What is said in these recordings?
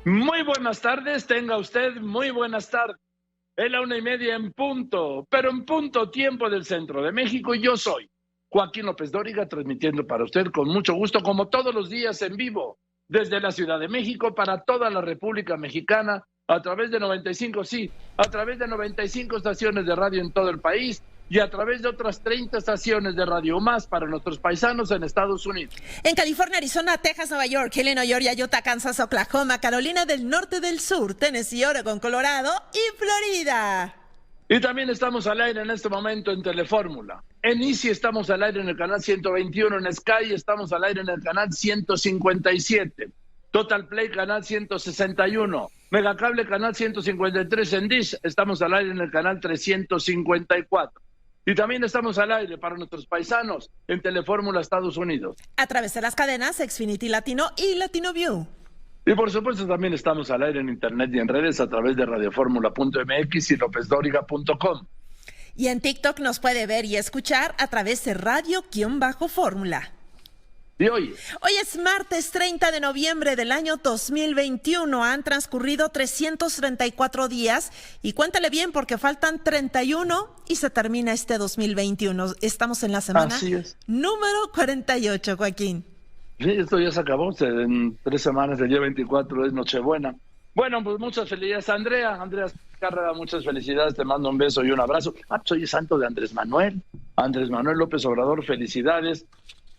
Muy buenas tardes, tenga usted muy buenas tardes. Es la 1:30 en punto, pero en punto tiempo del centro de México. Y yo soy Joaquín López Dóriga, transmitiendo para usted con mucho gusto, como todos los días en vivo, desde la Ciudad de México para toda la República Mexicana, a través de 95, sí, a través de 95 estaciones de radio en todo el país y a través de otras 30 estaciones de radio más para nuestros paisanos en Estados Unidos. En California, Arizona, Texas, Nueva York, Illinois, Georgia, Utah, Kansas, Oklahoma, Carolina del Norte, del Sur, Tennessee, Oregon, Colorado y Florida. Y también estamos al aire en este momento en Telefórmula. En Easy estamos al aire en el canal 121, en Sky estamos al aire en el canal 157. Total Play canal 161, Megacable canal 153, en Dish estamos al aire en el canal 354. Y también estamos al aire para nuestros paisanos en Telefórmula Estados Unidos. A través de las cadenas Xfinity Latino y Latino View. Y por supuesto también estamos al aire en internet y en redes a través de radioformula.mx y lopesdoriga.com. Y en TikTok nos puede ver y escuchar a través de Radio-Fórmula. Y hoy es martes 30 de noviembre del año 2021. Han transcurrido 334 días y cuéntale bien porque faltan 31 y se termina este 2021. Estamos en la semana número 48, Joaquín. Sí, esto ya se acabó. En 3 semanas, el día 24 es Nochebuena. Bueno, pues muchas felicidades, Andrea Cárraga, muchas felicidades, te mando un beso y un abrazo. Soy el santo de Andrés Manuel López Obrador, felicidades.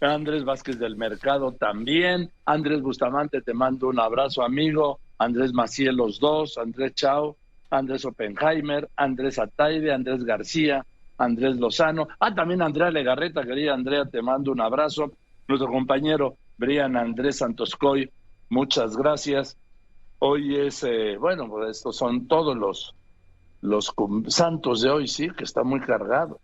Andrés Vázquez del Mercado también, Andrés Bustamante, te mando un abrazo, amigo, Andrés Maciel, los dos, Andrés Chao, Andrés Oppenheimer, Andrés Ataide, Andrés García, Andrés Lozano, también Andrea Legarreta, querida Andrea, te mando un abrazo, nuestro compañero Brian Andrés Santoscoy, muchas gracias. Hoy es, pues estos son todos los santos de hoy, sí, que está muy cargado.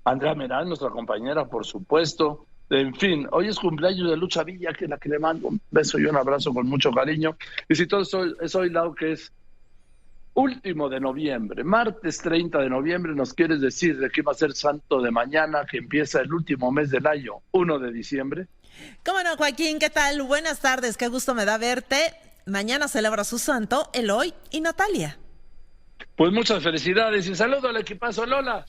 Andrea Meral, nuestra compañera, por supuesto. En fin, hoy es cumpleaños de Lucha Villa, que es la que le mando un beso y un abrazo con mucho cariño. Y si todo es hoy, Lau, que es último de noviembre, martes 30 de noviembre, ¿nos quieres decir de qué va a ser santo de mañana, que empieza el último mes del año, 1 de diciembre? ¿Cómo no, Joaquín? ¿Qué tal? Buenas tardes, qué gusto me da verte. Mañana celebra su santo Eloy y Natalia. Pues muchas felicidades y saludo al equipazo. Lola,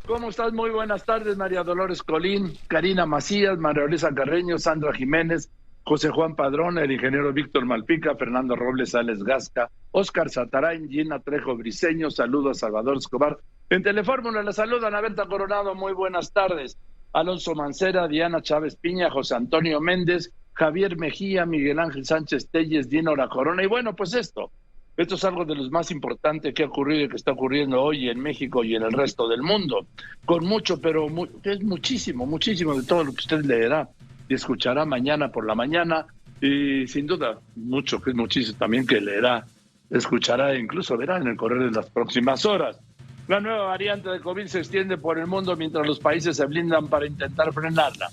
¿cómo estás? Muy buenas tardes, María Dolores Colín, Karina Macías, María Luisa Carreño, Sandra Jiménez, José Juan Padrón, el ingeniero Víctor Malpica, Fernando Robles Sales Gasca, Óscar Satarain, Gina Trejo Briceño, saludos a Salvador Escobar. En Telefórmula la saludan a Berta Coronado, muy buenas tardes. Alonso Mancera, Diana Chávez Piña, José Antonio Méndez, Javier Mejía, Miguel Ángel Sánchez Telles, Dinora Corona. Y bueno, pues esto es algo de los más importantes que ha ocurrido y que está ocurriendo hoy en México y en el resto del mundo. Con mucho, pero es muchísimo de todo lo que usted leerá y escuchará mañana por la mañana. Y sin duda, mucho, que es muchísimo también que leerá, escuchará e incluso verá en el correr de las próximas horas. La nueva variante de COVID se extiende por el mundo mientras los países se blindan para intentar frenarla.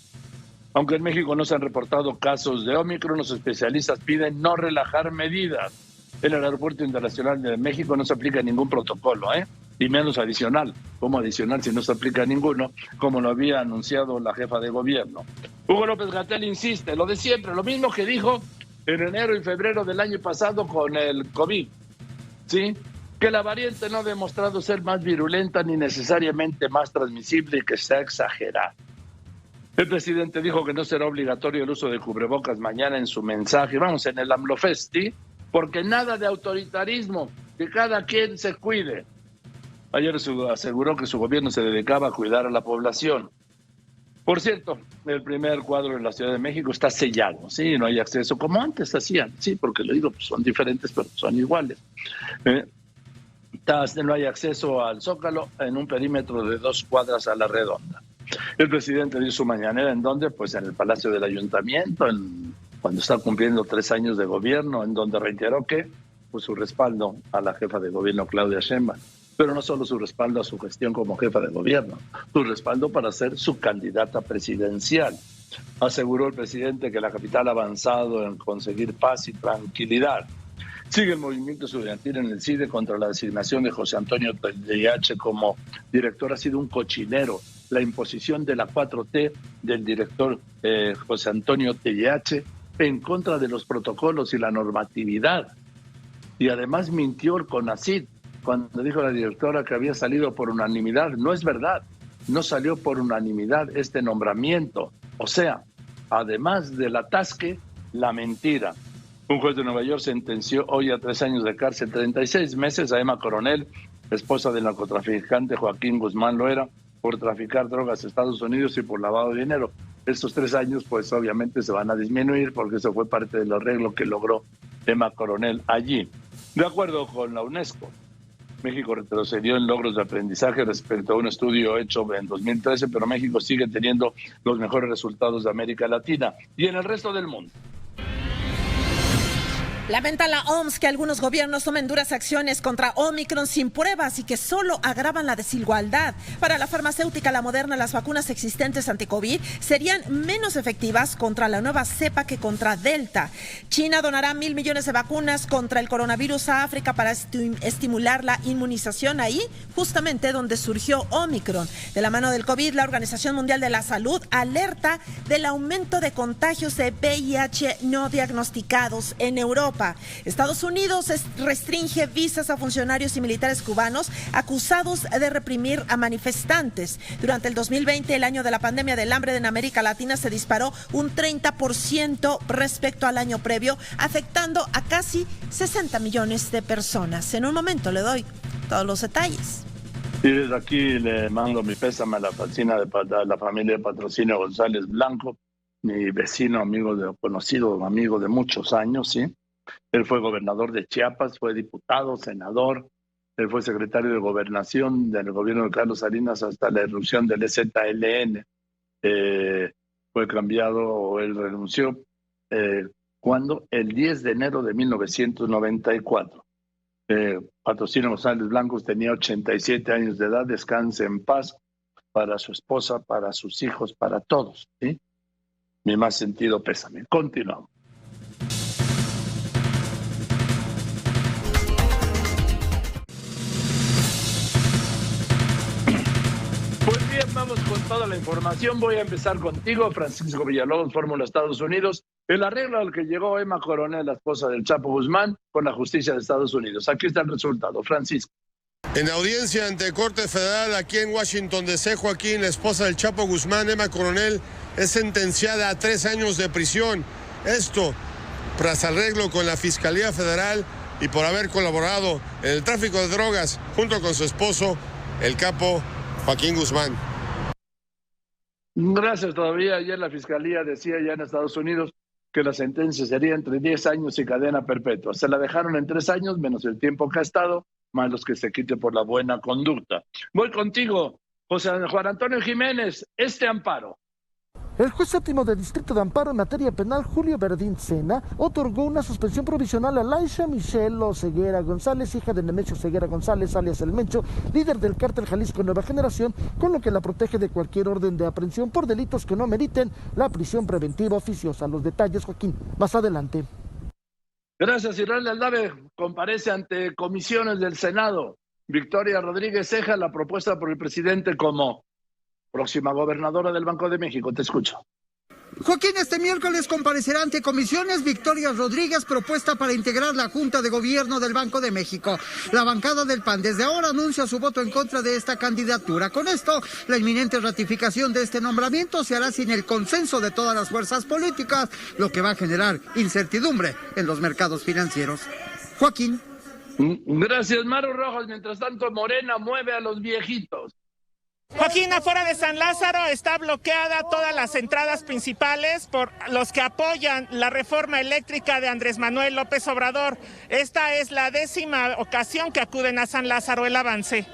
Aunque en México no se han reportado casos de Ómicron, los especialistas piden no relajar medidas. En el Aeropuerto Internacional de México no se aplica ningún protocolo, y menos adicional. ¿Cómo adicional si no se aplica ninguno? Como lo había anunciado la jefa de gobierno. Hugo López-Gatell insiste, lo de siempre, lo mismo que dijo en enero y febrero del año pasado con el COVID, ¿sí? Que la variante no ha demostrado ser más virulenta ni necesariamente más transmisible y que sea exagerada. El presidente dijo que no será obligatorio el uso de cubrebocas mañana en su mensaje, en el AMLOFest, ¿sí? Porque nada de autoritarismo, que cada quien se cuide. Ayer aseguró que su gobierno se dedicaba a cuidar a la población. Por cierto, el primer cuadro en la Ciudad de México está sellado, ¿sí? No hay acceso como antes hacían, sí, porque lo digo, pues son diferentes, pero son iguales. No hay acceso al Zócalo en un perímetro de 2 cuadras a la redonda. El presidente dio su mañanera, ¿en dónde? Pues en el Palacio del Ayuntamiento, cuando está cumpliendo 3 años de gobierno, en donde reiteró que pues, su respaldo a la jefa de gobierno Claudia Sheinbaum, pero no solo su respaldo a su gestión como jefa de gobierno, su respaldo para ser su candidata presidencial. Aseguró el presidente que la capital ha avanzado en conseguir paz y tranquilidad. Sigue el movimiento estudiantil en el CIDE contra la designación de José Antonio Telleache como director. Ha sido un cochinero. La imposición de la 4T del director José Antonio Telleache en contra de los protocolos y la normatividad Y además mintió el CONACYT cuando dijo la directora que había salido por unanimidad. No es verdad, no salió por unanimidad este nombramiento. O sea, además del atasque, la mentira. Un juez de Nueva York sentenció hoy a 3 años de cárcel, 36 meses a Emma Coronel, esposa del narcotraficante Joaquín Guzmán Loera, por traficar drogas a Estados Unidos y por lavado de dinero. Estos 3 años, pues obviamente se van a disminuir porque eso fue parte del arreglo que logró Emma Coronel allí. De acuerdo con la UNESCO, México retrocedió en logros de aprendizaje respecto a un estudio hecho en 2013, pero México sigue teniendo los mejores resultados de América Latina y en el resto del mundo. Lamenta la OMS que algunos gobiernos tomen duras acciones contra Omicron sin pruebas y que solo agravan la desigualdad. Para la farmacéutica La Moderna, las vacunas existentes anti-COVID serían menos efectivas contra la nueva cepa que contra Delta. China donará 1,000 millones de vacunas contra el coronavirus a África para estimular la inmunización ahí, justamente donde surgió Omicron. De la mano del COVID, la Organización Mundial de la Salud alerta del aumento de contagios de VIH no diagnosticados en Europa. Estados Unidos restringe visas a funcionarios y militares cubanos acusados de reprimir a manifestantes. Durante el 2020, el año de la pandemia del hambre en América Latina, se disparó un 30% respecto al año previo, afectando a casi 60 millones de personas. En un momento le doy todos los detalles. Y desde aquí le mando mi pésame a la familia de Patrocinio González Blanco, mi vecino, conocido amigo de muchos años, ¿sí? Él fue gobernador de Chiapas, fue diputado, senador, él fue secretario de Gobernación del gobierno de Carlos Salinas hasta la irrupción del EZLN. Fue cambiado, o él renunció, cuando el 10 de enero de 1994. Patrocinio González Blancos tenía 87 años de edad, descanse en paz, para su esposa, para sus hijos, para todos, ¿sí? Mi más sentido pésame. Continuamos. Pues bien, vamos con toda la información. Voy a empezar contigo, Francisco Villalobos, Fórmula Estados Unidos. El arreglo al que llegó Emma Coronel, la esposa del Chapo Guzmán, con la justicia de Estados Unidos. Aquí está el resultado, Francisco. En audiencia ante Corte Federal aquí en Washington D.C., Joaquín, la esposa del Chapo Guzmán, Emma Coronel, es sentenciada a 3 años de prisión. Esto tras arreglo con la Fiscalía Federal y por haber colaborado en el tráfico de drogas junto con su esposo, el capo Joaquín Guzmán. Gracias. Todavía ayer la Fiscalía decía ya en Estados Unidos que la sentencia sería entre 10 años y cadena perpetua. Se la dejaron en 3 años, menos el tiempo que ha estado, más los que se quite por la buena conducta. Voy contigo, José Juan Antonio Jiménez, este amparo. El juez séptimo de Distrito de Amparo en materia penal, Julio Verdín Sena, otorgó una suspensión provisional a Laisha Michelle Oseguera González, hija de Nemesio Oseguera González, alias El Mencho, líder del cártel Jalisco Nueva Generación, con lo que la protege de cualquier orden de aprehensión por delitos que no meriten la prisión preventiva oficiosa. Los detalles, Joaquín, más adelante. Gracias, Israel Aldave. Comparece ante comisiones del Senado. Victoria Rodríguez Ceja, la propuesta por el presidente como próxima gobernadora del Banco de México. Te escucho. Joaquín, este miércoles comparecerá ante comisiones Victoria Rodríguez, propuesta para integrar la Junta de Gobierno del Banco de México. La bancada del PAN desde ahora anuncia su voto en contra de esta candidatura. Con esto, la inminente ratificación de este nombramiento se hará sin el consenso de todas las fuerzas políticas, lo que va a generar incertidumbre en los mercados financieros. Joaquín. Gracias, Maru Rojas. Mientras tanto, Morena mueve a los viejitos. Joaquín, afuera de San Lázaro está bloqueada todas las entradas principales por los que apoyan la reforma eléctrica de Andrés Manuel López Obrador. Esta es la 10ª ocasión que acuden a San Lázaro. El avance.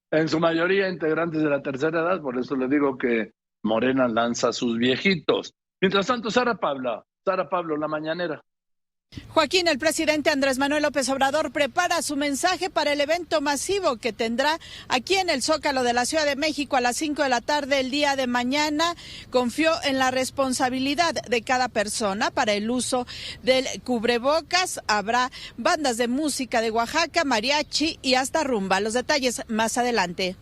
En su mayoría integrantes de la tercera edad, por eso le digo que Morena lanza a sus viejitos. Mientras tanto, Sara Pablo, la mañanera. Joaquín, el presidente Andrés Manuel López Obrador prepara su mensaje para el evento masivo que tendrá aquí en el Zócalo de la Ciudad de México a las 5 de la tarde el día de mañana. Confió en la responsabilidad de cada persona para el uso del cubrebocas. Habrá bandas de música de Oaxaca, mariachi y hasta rumba. Los detalles más adelante.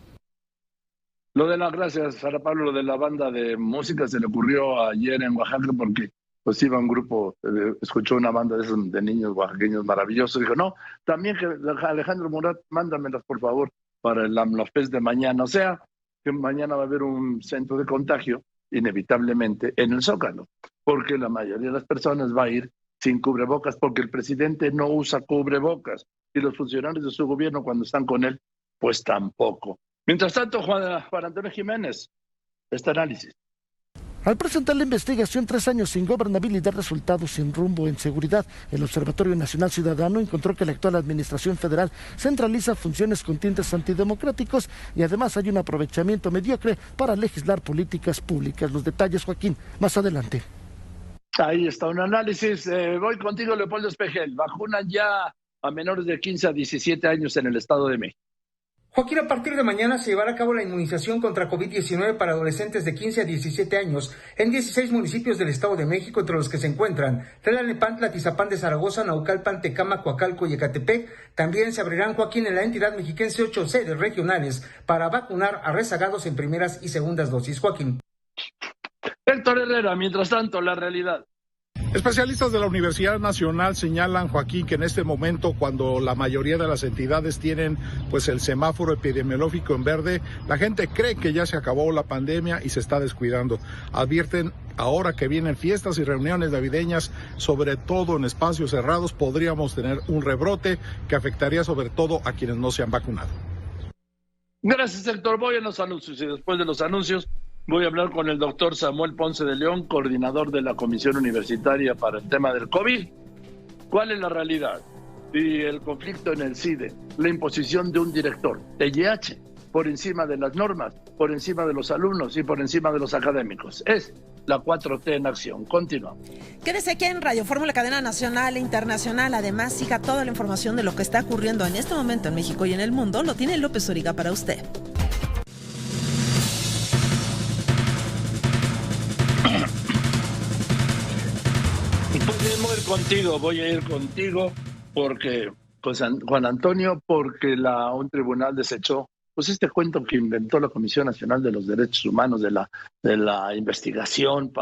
Gracias, Sara Pablo, lo de la banda de música se le ocurrió ayer en Oaxaca porque pues iba un grupo, escuchó una banda de esos de niños oaxaqueños maravillosos, dijo, no, también que Alejandro Murat, mándamelas por favor para el AMLOFest de mañana, o sea, que mañana va a haber un centro de contagio, inevitablemente, en el Zócalo, porque la mayoría de las personas va a ir sin cubrebocas, porque el presidente no usa cubrebocas, y los funcionarios de su gobierno cuando están con él, pues tampoco. Mientras tanto, Juan Antonio Jiménez, este análisis. Al presentar la investigación 3 años sin gobernabilidad, resultados sin rumbo en seguridad, el Observatorio Nacional Ciudadano encontró que la actual administración federal centraliza funciones con tintes antidemocráticos y además hay un aprovechamiento mediocre para legislar políticas públicas. Los detalles, Joaquín, más adelante. Ahí está un análisis. Voy contigo, Leopoldo Espejel. Vacunan ya a menores de 15 a 17 años en el Estado de México. Joaquín, a partir de mañana se llevará a cabo la inmunización contra COVID-19 para adolescentes de 15 a 17 años en 16 municipios del Estado de México, entre los que se encuentran Tlalnepantla, Tizapán de Zaragoza, Naucalpan, Tecámac, Coacalco y Ecatepec. También se abrirán, Joaquín, en la entidad mexiquense 8 sedes regionales para vacunar a rezagados en primeras y segundas dosis. Joaquín. Héctor Herrera, mientras tanto, la realidad. Especialistas de la Universidad Nacional señalan, Joaquín, que en este momento, cuando la mayoría de las entidades tienen pues el semáforo epidemiológico en verde, la gente cree que ya se acabó la pandemia y se está descuidando. Advierten, ahora que vienen fiestas y reuniones navideñas, sobre todo en espacios cerrados, podríamos tener un rebrote que afectaría sobre todo a quienes no se han vacunado. Gracias, Héctor. Voy a los anuncios y después de los anuncios voy a hablar con el doctor Samuel Ponce de León, coordinador de la Comisión Universitaria para el tema del COVID. ¿Cuál es la realidad? Y el conflicto en el CIDE, la imposición de un director, TLH, por encima de las normas, por encima de los alumnos y por encima de los académicos. Es la 4T en acción. Continuamos. Quédese aquí en Radio Fórmula, cadena nacional e internacional. Además, siga toda la información de lo que está ocurriendo en este momento en México y en el mundo. Lo tiene López Origa para usted. Voy a ir contigo porque, pues, Juan Antonio, porque un tribunal desechó pues este cuento que inventó la Comisión Nacional de los Derechos Humanos de la investigación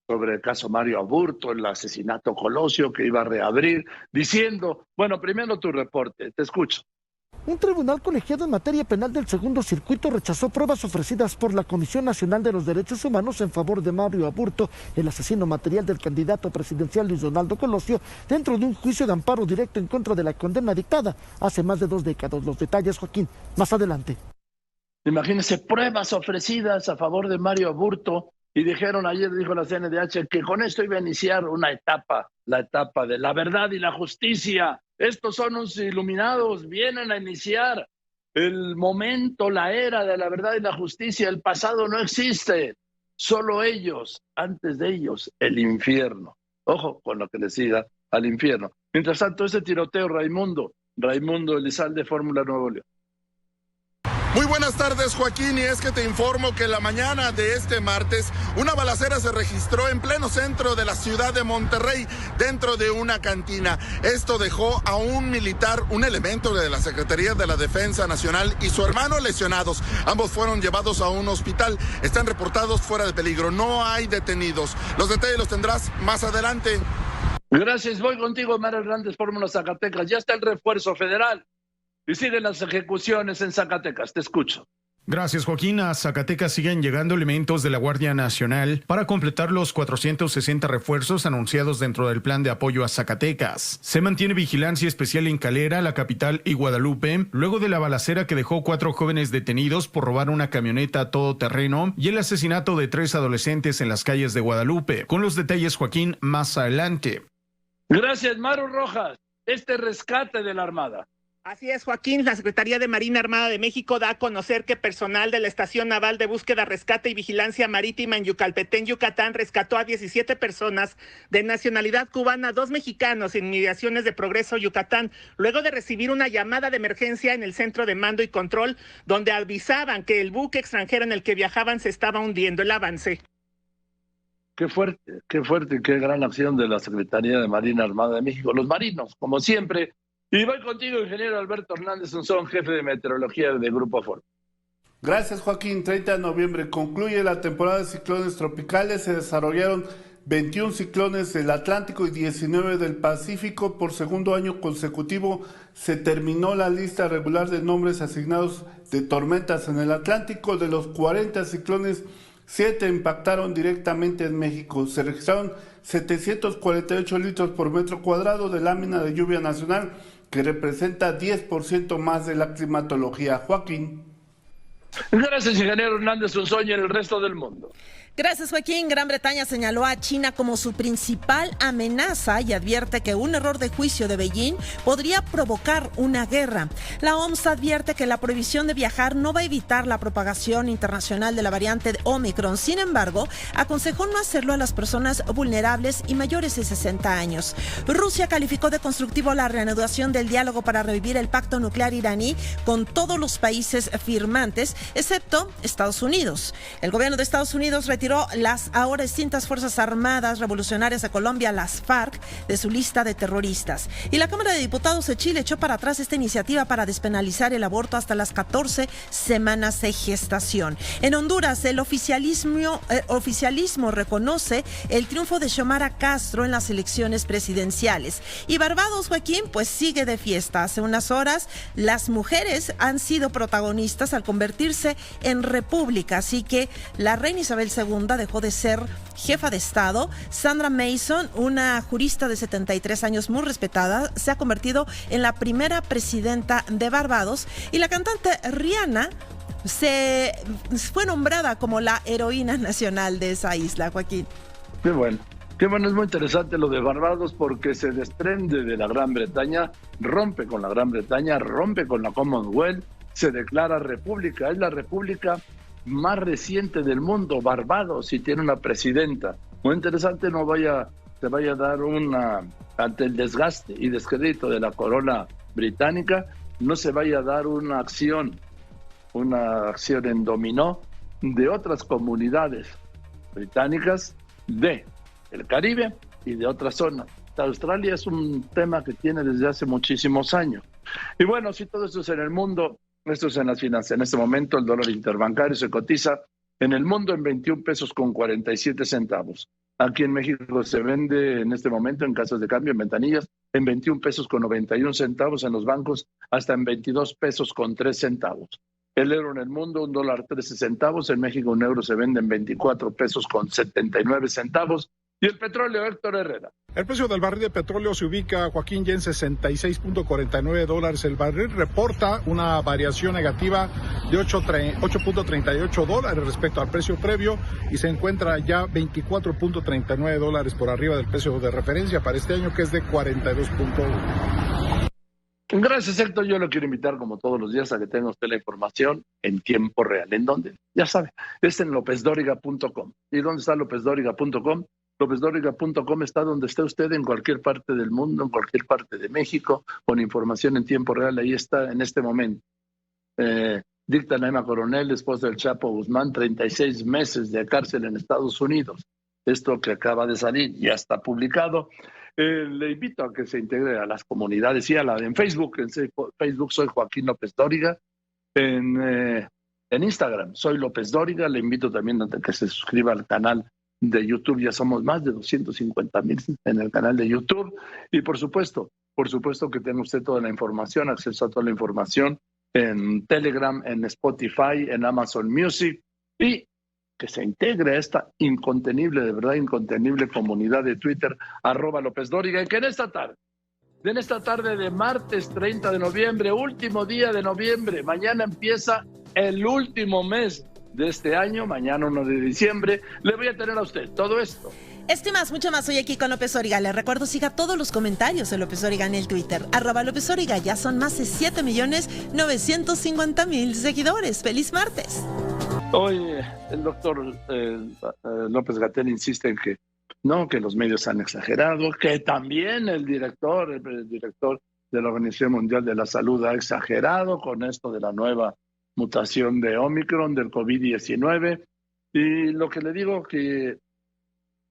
sobre el caso Mario Aburto, el asesinato Colosio, que iba a reabrir, diciendo, bueno, primero tu reporte, te escucho. Un tribunal colegiado en materia penal del segundo circuito rechazó pruebas ofrecidas por la Comisión Nacional de los Derechos Humanos en favor de Mario Aburto, el asesino material del candidato presidencial Luis Donaldo Colosio, dentro de un juicio de amparo directo en contra de la condena dictada hace más de 2 décadas. Los detalles, Joaquín, más adelante. Imagínense, pruebas ofrecidas a favor de Mario Aburto, y ayer dijo la CNDH que con esto iba a iniciar una etapa, la etapa de la verdad y la justicia. Estos son unos iluminados, vienen a iniciar el momento, la era de la verdad y la justicia. El pasado no existe, solo ellos, antes de ellos, el infierno. Ojo con lo que decida al infierno. Mientras tanto, ese tiroteo, Raimundo Elizalde, Fórmula Nuevo León. Muy buenas tardes, Joaquín, y es que te informo que la mañana de este martes una balacera se registró en pleno centro de la ciudad de Monterrey, dentro de una cantina. Esto dejó a un militar, un elemento de la Secretaría de la Defensa Nacional, y su hermano lesionados. Ambos fueron llevados a un hospital, están reportados fuera de peligro, no hay detenidos. Los detalles los tendrás más adelante. Gracias, voy contigo, Mar Hernández, Fórmula Zacatecas. Ya está el refuerzo federal. Y siguen las ejecuciones en Zacatecas. Te escucho. Gracias, Joaquín. A Zacatecas siguen llegando elementos de la Guardia Nacional para completar los 460 refuerzos anunciados dentro del plan de apoyo a Zacatecas. Se mantiene vigilancia especial en Calera, la capital, y Guadalupe, luego de la balacera que dejó 4 jóvenes detenidos por robar una camioneta todoterreno y el asesinato de 3 adolescentes en las calles de Guadalupe. Con los detalles, Joaquín, más adelante. Gracias, Maru Rojas. Este rescate de la Armada. Así es, Joaquín. La Secretaría de Marina Armada de México da a conocer que personal de la Estación Naval de Búsqueda, Rescate y Vigilancia Marítima en Yucalpetén, Yucatán, rescató a 17 personas de nacionalidad cubana, 2 mexicanos en inmediaciones de Progreso, Yucatán, luego de recibir una llamada de emergencia en el centro de mando y control, donde avisaban que el buque extranjero en el que viajaban se estaba hundiendo. El avance. Qué fuerte y qué gran acción de la Secretaría de Marina Armada de México. Los marinos, como siempre. Y voy contigo, ingeniero Alberto Hernández Unzón, jefe de meteorología de Grupo Fórmula. Gracias, Joaquín. 30 de noviembre concluye la temporada de ciclones tropicales. Se desarrollaron 21 ciclones del Atlántico y 19 del Pacífico. Por segundo año consecutivo se terminó la lista regular de nombres asignados de tormentas en el Atlántico. De los 40 ciclones, 7 impactaron directamente en México. Se registraron 748 litros por metro cuadrado de lámina de lluvia nacional, que representa 10% más de la climatología. Joaquín. Gracias, ingeniero Hernández Unzoña, en el resto del mundo. Gracias, Joaquín. Gran Bretaña señaló a China como su principal amenaza y advierte que un error de juicio de Beijing podría provocar una guerra. La OMS advierte que la prohibición de viajar no va a evitar la propagación internacional de la variante Omicron. Sin embargo, aconsejó no hacerlo a las personas vulnerables y mayores de 60 años. Rusia calificó de constructivo la reanudación del diálogo para revivir el pacto nuclear iraní con todos los países firmantes, excepto Estados Unidos. El gobierno de Estados Unidos retiró las ahora extintas Fuerzas Armadas Revolucionarias de Colombia, las FARC, de su lista de terroristas. Y la Cámara de Diputados de Chile echó para atrás esta iniciativa para despenalizar el aborto hasta las 14 semanas de gestación. En Honduras, el oficialismo reconoce el triunfo de Xiomara Castro en las elecciones presidenciales. Y Barbados, Joaquín, pues sigue de fiesta. Hace unas horas, las mujeres han sido protagonistas al convertirse en república, así que la reina Isabel II dejó de ser jefa de Estado. Sandra Mason, una jurista de 73 años muy respetada, se ha convertido en la primera presidenta de Barbados, y la cantante Rihanna se fue nombrada como la heroína nacional de esa isla, Joaquín. Qué bueno, es muy interesante lo de Barbados, porque se desprende de la Gran Bretaña, rompe con la Gran Bretaña, rompe con la Commonwealth, se declara república, es la república más reciente del mundo, Barbados, y tiene una presidenta. Muy interesante, se vaya a dar ante el desgaste y descrédito de la corona británica, no se vaya a dar una acción en dominó de otras comunidades británicas del Caribe y de otras zonas. Australia es un tema que tiene desde hace muchísimos años. Y bueno, si todo esto es en el mundo, esto es en las finanzas. En este momento el dólar interbancario se cotiza en el mundo en 21 pesos con 47 centavos. Aquí en México se vende en este momento en casas de cambio, en ventanillas, en 21 pesos con 91 centavos, en los bancos hasta en 22 pesos con 3 centavos. El euro en el mundo, $1.13 centavos. En México un euro se vende en 24 pesos con 79 centavos. Y el petróleo, Héctor Herrera. El precio del barril de petróleo se ubica, Joaquín, ya en $66.49. El barril reporta una variación negativa de $8.38 respecto al precio previo y se encuentra ya $24.39 por arriba del precio de referencia para este año, que es de 42.1. Gracias, Héctor. Yo lo quiero invitar, como todos los días, a que tenga usted la información en tiempo real. ¿En dónde? Ya sabe, es en lopezdoriga.com. ¿Y dónde está lopezdoriga.com? LópezDóriga.com está donde esté usted, en cualquier parte del mundo, en cualquier parte de México, con información en tiempo real. Ahí está en este momento. Dictan a Emma Coronel, esposa del Chapo Guzmán, 36 meses de cárcel en Estados Unidos. Esto que acaba de salir ya está publicado. Le invito a que se integre a las comunidades y en Facebook. En Facebook soy Joaquín López Dóriga. En Instagram soy López Dóriga. Le invito también a que se suscriba al canal de YouTube. Ya somos más de 250,000 en el canal de YouTube. Y por supuesto que tenga usted toda la información, acceso a toda la información en Telegram, en Spotify, en Amazon Music, y que se integre a esta incontenible, de verdad incontenible comunidad de Twitter, @LópezDóriga, y que en esta tarde de martes 30 de noviembre, último día de noviembre, mañana empieza el último mes de este año, mañana 1 de diciembre, le voy a tener a usted todo esto. Esto y más, mucho más, hoy aquí con López Dóriga. Les recuerdo, siga todos los comentarios de López Dóriga en el Twitter, @López Dóriga. Ya son más de 7.950.000 seguidores. ¡Feliz martes! Hoy el doctor López-Gatell insiste en que los medios han exagerado, que también el director de la Organización Mundial de la Salud ha exagerado con esto de la nueva mutación de Omicron, del COVID-19. Y lo que le digo, que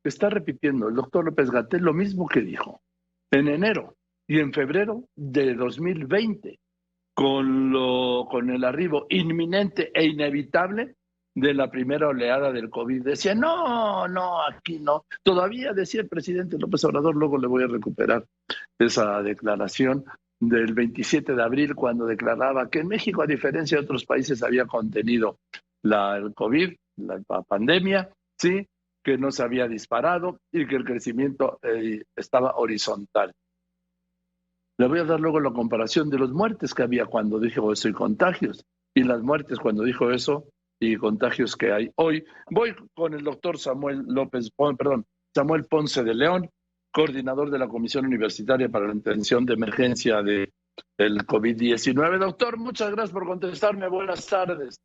está repitiendo el doctor López-Gatell lo mismo que dijo en enero y en febrero de 2020, con el arribo inminente e inevitable de la primera oleada del COVID. Decía, no, aquí no. Todavía decía el presidente López Obrador, luego le voy a recuperar esa declaración del 27 de abril, cuando declaraba que en México, a diferencia de otros países, había contenido el COVID, la pandemia, sí, que no se había disparado y que el crecimiento estaba horizontal. Le voy a dar luego la comparación de las muertes que había cuando dijo eso y contagios, y las muertes cuando dijo eso y contagios que hay hoy. Voy con el doctor Samuel Ponce de León, coordinador de la Comisión Universitaria para la Atención de Emergencia del COVID-19. Doctor, muchas gracias por contestarme. Buenas tardes.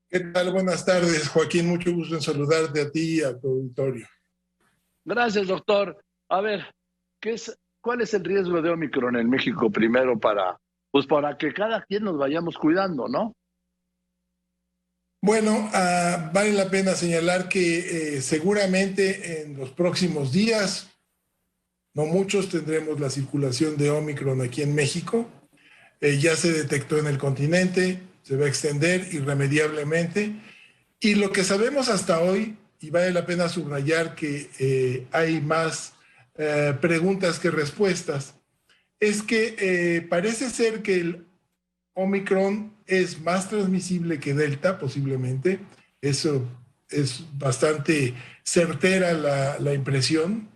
¿Qué tal? Buenas tardes, Joaquín. Mucho gusto en saludarte a ti y a tu auditorio. Gracias, doctor. A ver, ¿cuál es el riesgo de Omicron en México primero para que cada quien nos vayamos cuidando, ¿no? Bueno, vale la pena señalar que seguramente en los próximos días, no muchos, tendremos la circulación de Omicron aquí en México. Ya se detectó en el continente, se va a extender irremediablemente. Y lo que sabemos hasta hoy, y vale la pena subrayar que hay más preguntas que respuestas, es que parece ser que el Omicron es más transmisible que Delta, posiblemente. Eso es bastante certera la impresión.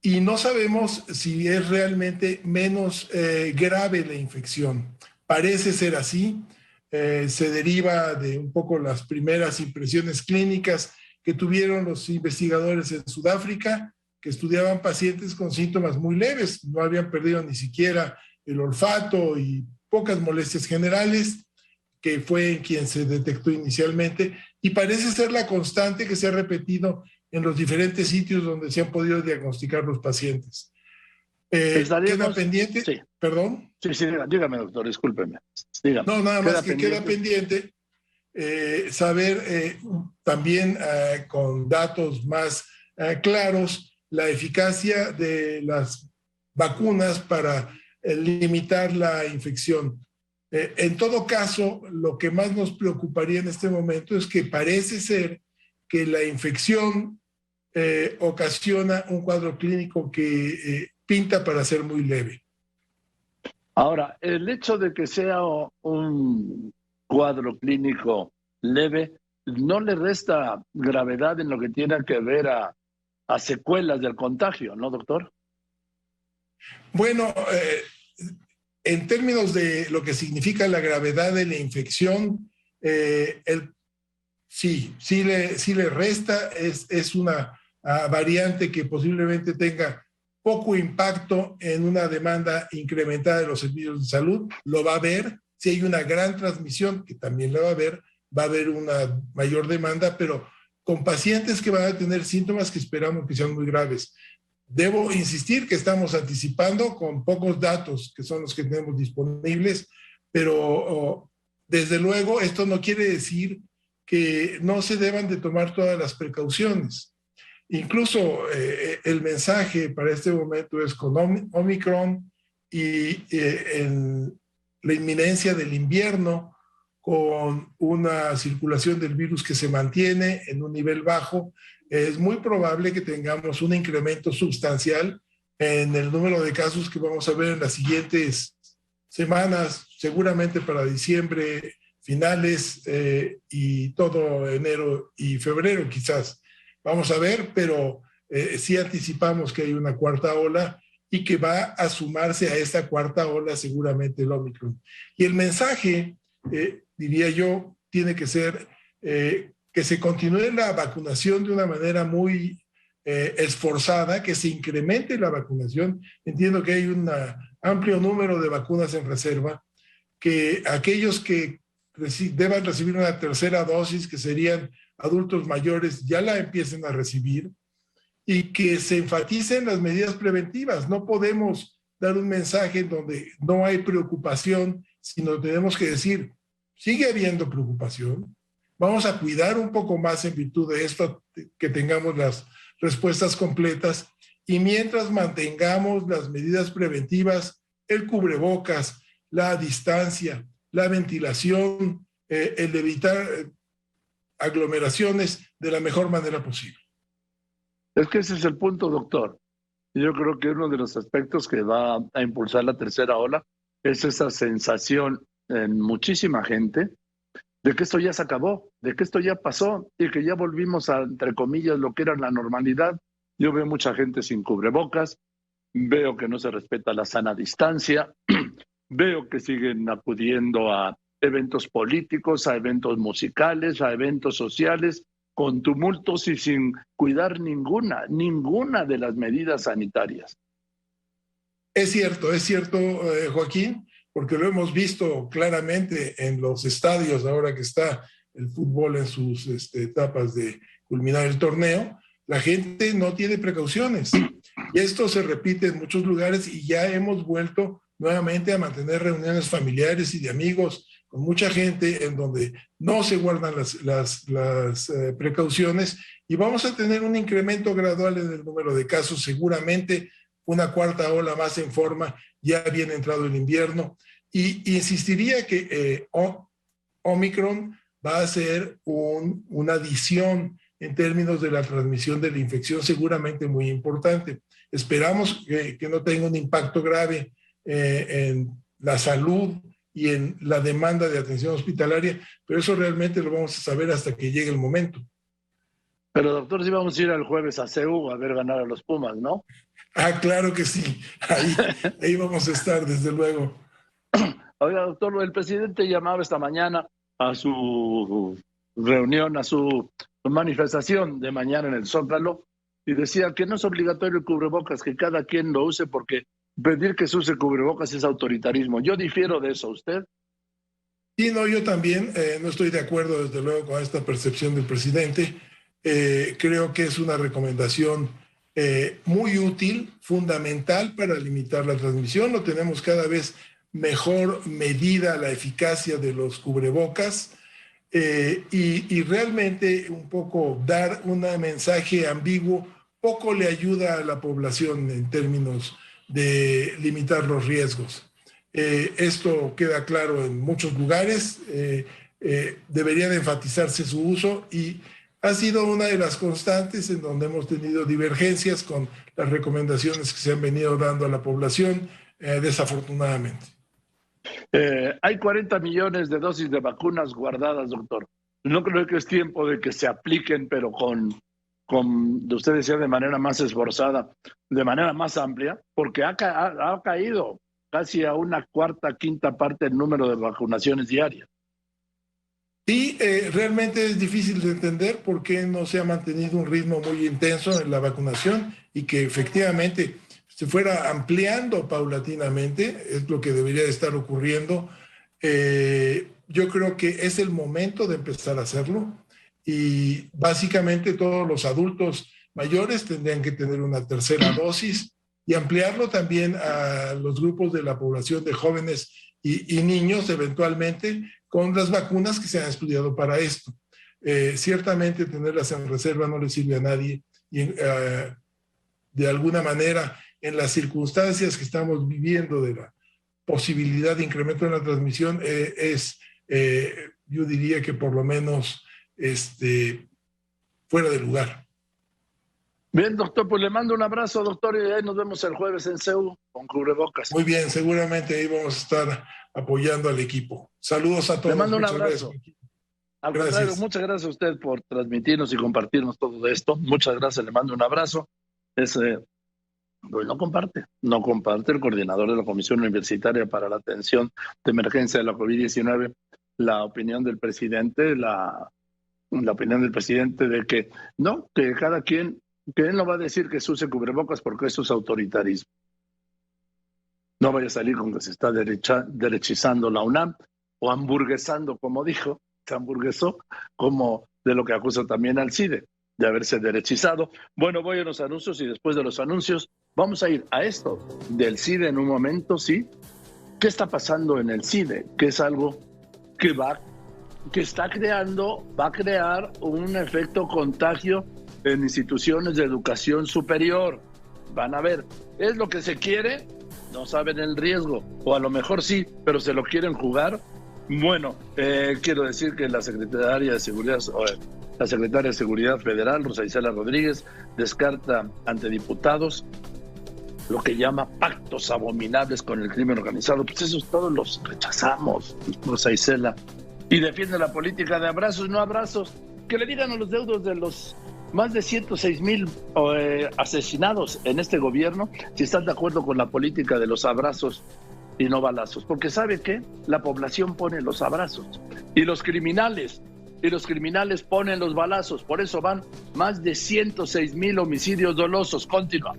Y no sabemos si es realmente menos grave la infección. Parece ser así. Se deriva de un poco las primeras impresiones clínicas que tuvieron los investigadores en Sudáfrica, que estudiaban pacientes con síntomas muy leves. No habían perdido ni siquiera el olfato y pocas molestias generales, que fue en quien se detectó inicialmente, y parece ser la constante que se ha repetido en los diferentes sitios donde se han podido diagnosticar los pacientes. ¿Queda pendiente? Sí. ¿Perdón? Sí, dígame, doctor, discúlpeme. Dígame. No, nada más que queda pendiente saber también con datos más claros la eficacia de las vacunas para limitar la infección. En todo caso, lo que más nos preocuparía en este momento es que parece ser que la infección ocasiona un cuadro clínico que pinta para ser muy leve. Ahora, el hecho de que sea un cuadro clínico leve no le resta gravedad en lo que tiene que ver a secuelas del contagio, ¿no, doctor? Bueno, en términos de lo que significa la gravedad de la infección, sí le resta. Es una variante que posiblemente tenga poco impacto en una demanda incrementada de los servicios de salud. Lo va a haber. Si hay una gran transmisión, que también la va a haber una mayor demanda, pero con pacientes que van a tener síntomas que esperamos que sean muy graves. Debo insistir que estamos anticipando con pocos datos, que son los que tenemos disponibles, pero desde luego esto no quiere decir que no se deban de tomar todas las precauciones. Incluso el mensaje para este momento es con Omicron y en la inminencia del invierno, con una circulación del virus que se mantiene en un nivel bajo, es muy probable que tengamos un incremento sustancial en el número de casos que vamos a ver en las siguientes semanas, seguramente para diciembre, finales y todo enero y febrero quizás. Vamos a ver, pero sí anticipamos que hay una cuarta ola y que va a sumarse a esta cuarta ola seguramente el Omicron. Y el mensaje, diría yo, tiene que ser que se continúe la vacunación de una manera muy esforzada, que se incremente la vacunación. Entiendo que hay un amplio número de vacunas en reserva, que aquellos que deban recibir una tercera dosis, que serían adultos mayores, ya la empiecen a recibir, y que se enfaticen las medidas preventivas. No podemos dar un mensaje en donde no hay preocupación, sino tenemos que decir, sigue habiendo preocupación, vamos a cuidar un poco más en virtud de esto, que tengamos las respuestas completas, y mientras mantengamos las medidas preventivas, el cubrebocas, la distancia, la ventilación, el evitar aglomeraciones de la mejor manera posible. Es que ese es el punto, doctor. Yo creo que uno de los aspectos que va a impulsar la tercera ola es esa sensación en muchísima gente de que esto ya se acabó, de que esto ya pasó y que ya volvimos a, entre comillas, lo que era la normalidad. Yo veo mucha gente sin cubrebocas, veo que no se respeta la sana distancia, veo que siguen acudiendo a eventos políticos, a eventos musicales, a eventos sociales, con tumultos y sin cuidar ninguna de las medidas sanitarias. Es cierto, Joaquín, porque lo hemos visto claramente en los estadios ahora que está el fútbol en sus etapas de culminar el torneo. La gente no tiene precauciones y esto se repite en muchos lugares y ya hemos vuelto nuevamente a mantener reuniones familiares y de amigos con mucha gente en donde no se guardan las precauciones y vamos a tener un incremento gradual en el número de casos, seguramente una cuarta ola más en forma, ya viene entrado el invierno y insistiría que Omicron va a ser una adición en términos de la transmisión de la infección seguramente muy importante. Esperamos que no tenga un impacto grave en la salud y en la demanda de atención hospitalaria, pero eso realmente lo vamos a saber hasta que llegue el momento. Pero doctor, sí vamos a ir el jueves a CEU a ver ganar a los Pumas, ¿no? Claro que sí, ahí vamos a estar desde luego. Oiga, doctor, el presidente llamaba esta mañana a su reunión, a su manifestación de mañana en el Zócalo y decía que no es obligatorio el cubrebocas, que cada quien lo use porque pedir que se use cubrebocas es autoritarismo. Yo difiero de eso, ¿usted? Sí, no, yo también no estoy de acuerdo desde luego con esta percepción del presidente. Creo que es una recomendación muy útil, fundamental para limitar la transmisión. Lo tenemos cada vez mejor medida la eficacia de los cubrebocas y realmente un poco dar un mensaje ambiguo poco le ayuda a la población en términos de limitar los riesgos. Esto queda claro en muchos lugares, debería de enfatizarse su uso y ha sido una de las constantes en donde hemos tenido divergencias con las recomendaciones que se han venido dando a la población, desafortunadamente. Hay 40 millones de dosis de vacunas guardadas, doctor. No creo que es tiempo de que se apliquen, pero con usted decía, de manera más esforzada, de manera más amplia, porque ha caído casi a una cuarta, quinta parte el número de vacunaciones diarias. Sí, realmente es difícil de entender por qué no se ha mantenido un ritmo muy intenso en la vacunación y que efectivamente se fuera ampliando paulatinamente, es lo que debería de estar ocurriendo. Yo creo que es el momento de empezar a hacerlo y básicamente todos los adultos mayores tendrían que tener una tercera dosis y ampliarlo también a los grupos de la población de jóvenes y niños eventualmente con las vacunas que se han estudiado para esto. Ciertamente tenerlas en reserva no le sirve a nadie y de alguna manera en las circunstancias que estamos viviendo de la posibilidad de incremento en la transmisión yo diría que por lo menos fuera de lugar. Bien, doctor, pues le mando un abrazo, doctor, y ahí nos vemos el jueves en CEU con cubrebocas. Muy bien, seguramente ahí vamos a estar apoyando al equipo. Saludos a todos. Le mando un abrazo. Al contrario, muchas gracias a usted por transmitirnos y compartirnos todo esto. Muchas gracias, le mando un abrazo. Pues no comparte el coordinador de la Comisión Universitaria para la Atención de Emergencia de la COVID-19 la opinión del presidente, la opinión del presidente de que no, que cada quien, que él no va a decir que se use cubrebocas porque eso es autoritarismo. No vaya a salir con que se está derechizando la UNAM o hamburguesando, como dijo, se hamburguesó, como de lo que acusa también al CIDE, de haberse derechizado. Bueno, voy a los anuncios y después de los anuncios vamos a ir a esto del CIDE en un momento, ¿sí? ¿Qué está pasando en el CIDE? Que es algo que va a crear un efecto contagio en instituciones de educación superior. Van a ver, ¿es lo que se quiere? No saben el riesgo, o a lo mejor sí, pero se lo quieren jugar. Bueno, quiero decir que la secretaria de Seguridad Federal, Rosa Isela Rodríguez, descarta ante diputados lo que llama pactos abominables con el crimen organizado. Pues esos todos los rechazamos, Rosa Isela. Y defiende la política de abrazos, no abrazos. Que le digan a los deudos de los más de 106,000 asesinados en este gobierno si están de acuerdo con la política de los abrazos y no balazos. Porque ¿sabe qué? La población pone los abrazos y los criminales ponen los balazos. Por eso van más de 106,000 homicidios dolosos. Continúa.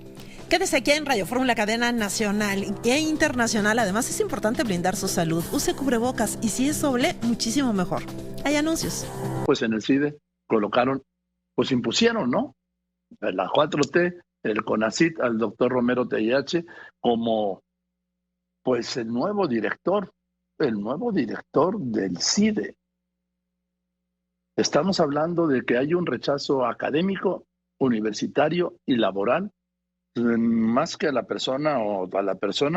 Quédese aquí en Radio Fórmula, cadena nacional e internacional. Además, es importante blindar su salud. Use cubrebocas y si es doble, muchísimo mejor. Hay anuncios. Pues en el CIDE colocaron, pues impusieron, ¿no? La 4T, el CONACYT, al doctor Romero TIH como, pues, el nuevo director del CIDE. Estamos hablando de que hay un rechazo académico, universitario y laboral, más que a la persona,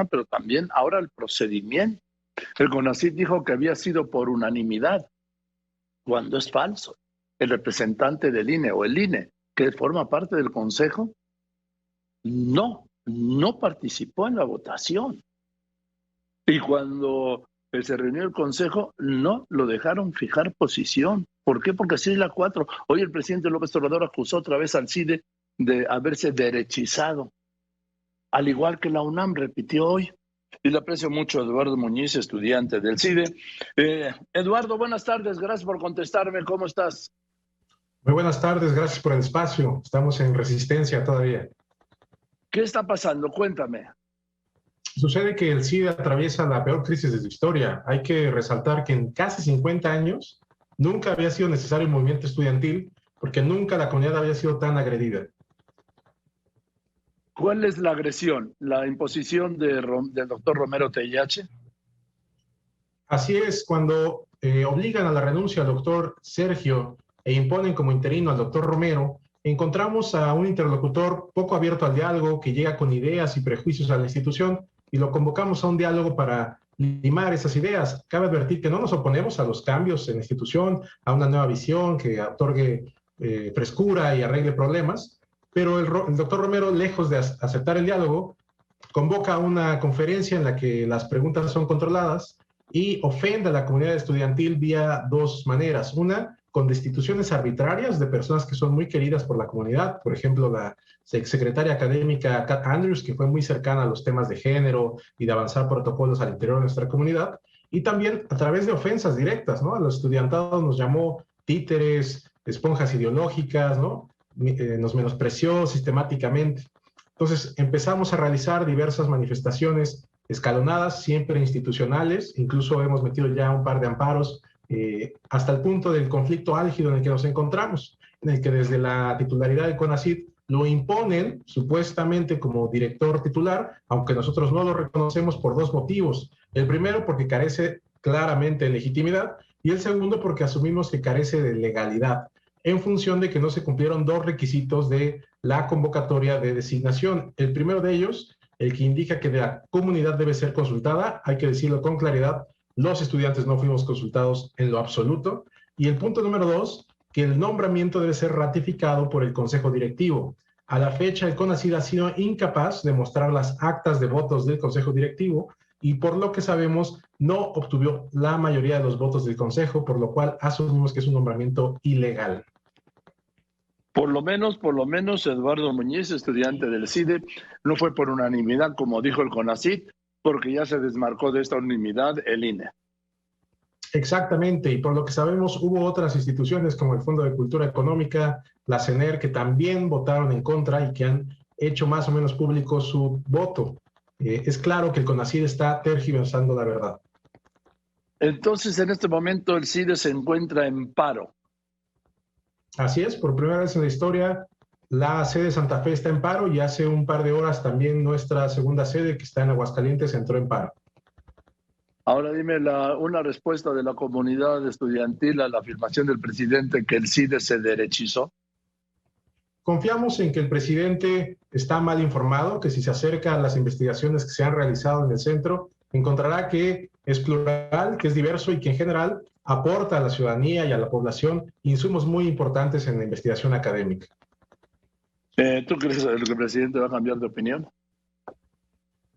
pero también ahora el procedimiento. El CONACYT dijo que había sido por unanimidad, cuando es falso. El representante del INE o el INE, que forma parte del Consejo, no participó en la votación. Y cuando se reunió el Consejo, no lo dejaron fijar posición. ¿Por qué? Porque así es la 4. Hoy el presidente López Obrador acusó otra vez al CIDE de haberse derechizado, al igual que la UNAM, repitió hoy. Y le aprecio mucho a Eduardo Muñiz, estudiante del CIDE. Eduardo, buenas tardes, gracias por contestarme, ¿cómo estás? Muy buenas tardes, gracias por el espacio, estamos en resistencia todavía. ¿Qué está pasando? Cuéntame. Sucede que el CIDE atraviesa la peor crisis de su historia. Hay que resaltar que en casi 50 años nunca había sido necesario un movimiento estudiantil porque nunca la comunidad había sido tan agredida. ¿Cuál es la agresión? ¿La imposición del doctor Romero TIH? Así es, cuando obligan a la renuncia al doctor Sergio e imponen como interino al doctor Romero, encontramos a un interlocutor poco abierto al diálogo que llega con ideas y prejuicios a la institución y lo convocamos a un diálogo para limar esas ideas. Cabe advertir que no nos oponemos a los cambios en la institución, a una nueva visión que otorgue frescura y arregle problemas, pero el doctor Romero, lejos de aceptar el diálogo, convoca una conferencia en la que las preguntas son controladas y ofende a la comunidad estudiantil vía dos maneras. Una, con destituciones arbitrarias de personas que son muy queridas por la comunidad, por ejemplo, la secretaria académica Kat Andrews, que fue muy cercana a los temas de género y de avanzar protocolos al interior de nuestra comunidad, y también a través de ofensas directas, ¿no? A los estudiantados nos llamó títeres, esponjas ideológicas, ¿no? Nos menospreció sistemáticamente. Entonces empezamos a realizar diversas manifestaciones escalonadas, siempre institucionales, incluso hemos metido ya un par de amparos hasta el punto del conflicto álgido en el que nos encontramos, en el que desde la titularidad del CONACYT lo imponen supuestamente como director titular, aunque nosotros no lo reconocemos por dos motivos. El primero, porque carece claramente de legitimidad, y el segundo, porque asumimos que carece de legalidad, en función de que no se cumplieron dos requisitos de la convocatoria de designación. El primero de ellos, el que indica que la comunidad debe ser consultada, hay que decirlo con claridad, los estudiantes no fuimos consultados en lo absoluto. Y el punto número 2, que el nombramiento debe ser ratificado por el Consejo Directivo. A la fecha, el CONACYT ha sido incapaz de mostrar las actas de votos del Consejo Directivo y por lo que sabemos no obtuvo la mayoría de los votos del Consejo, por lo cual asumimos que es un nombramiento ilegal. Por lo menos, Eduardo Muñiz, estudiante del CIDE, no fue por unanimidad, como dijo el CONACYT, porque ya se desmarcó de esta unanimidad el INE. Exactamente, y por lo que sabemos hubo otras instituciones como el Fondo de Cultura Económica, la CENER, que también votaron en contra y que han hecho más o menos público su voto. Es claro que el CONACYT está tergiversando la verdad. Entonces, en este momento el CIDE se encuentra en paro. Así es, por primera vez en la historia, la sede de Santa Fe está en paro y hace un par de horas también nuestra segunda sede, que está en Aguascalientes, entró en paro. Ahora dime una respuesta de la comunidad estudiantil a la afirmación del presidente que el CIDE se derechizó. Confiamos en que el presidente está mal informado, que si se acerca a las investigaciones que se han realizado en el centro, encontrará que es plural, que es diverso y que en general aporta a la ciudadanía y a la población insumos muy importantes en la investigación académica. ¿Tú crees que el presidente va a cambiar de opinión?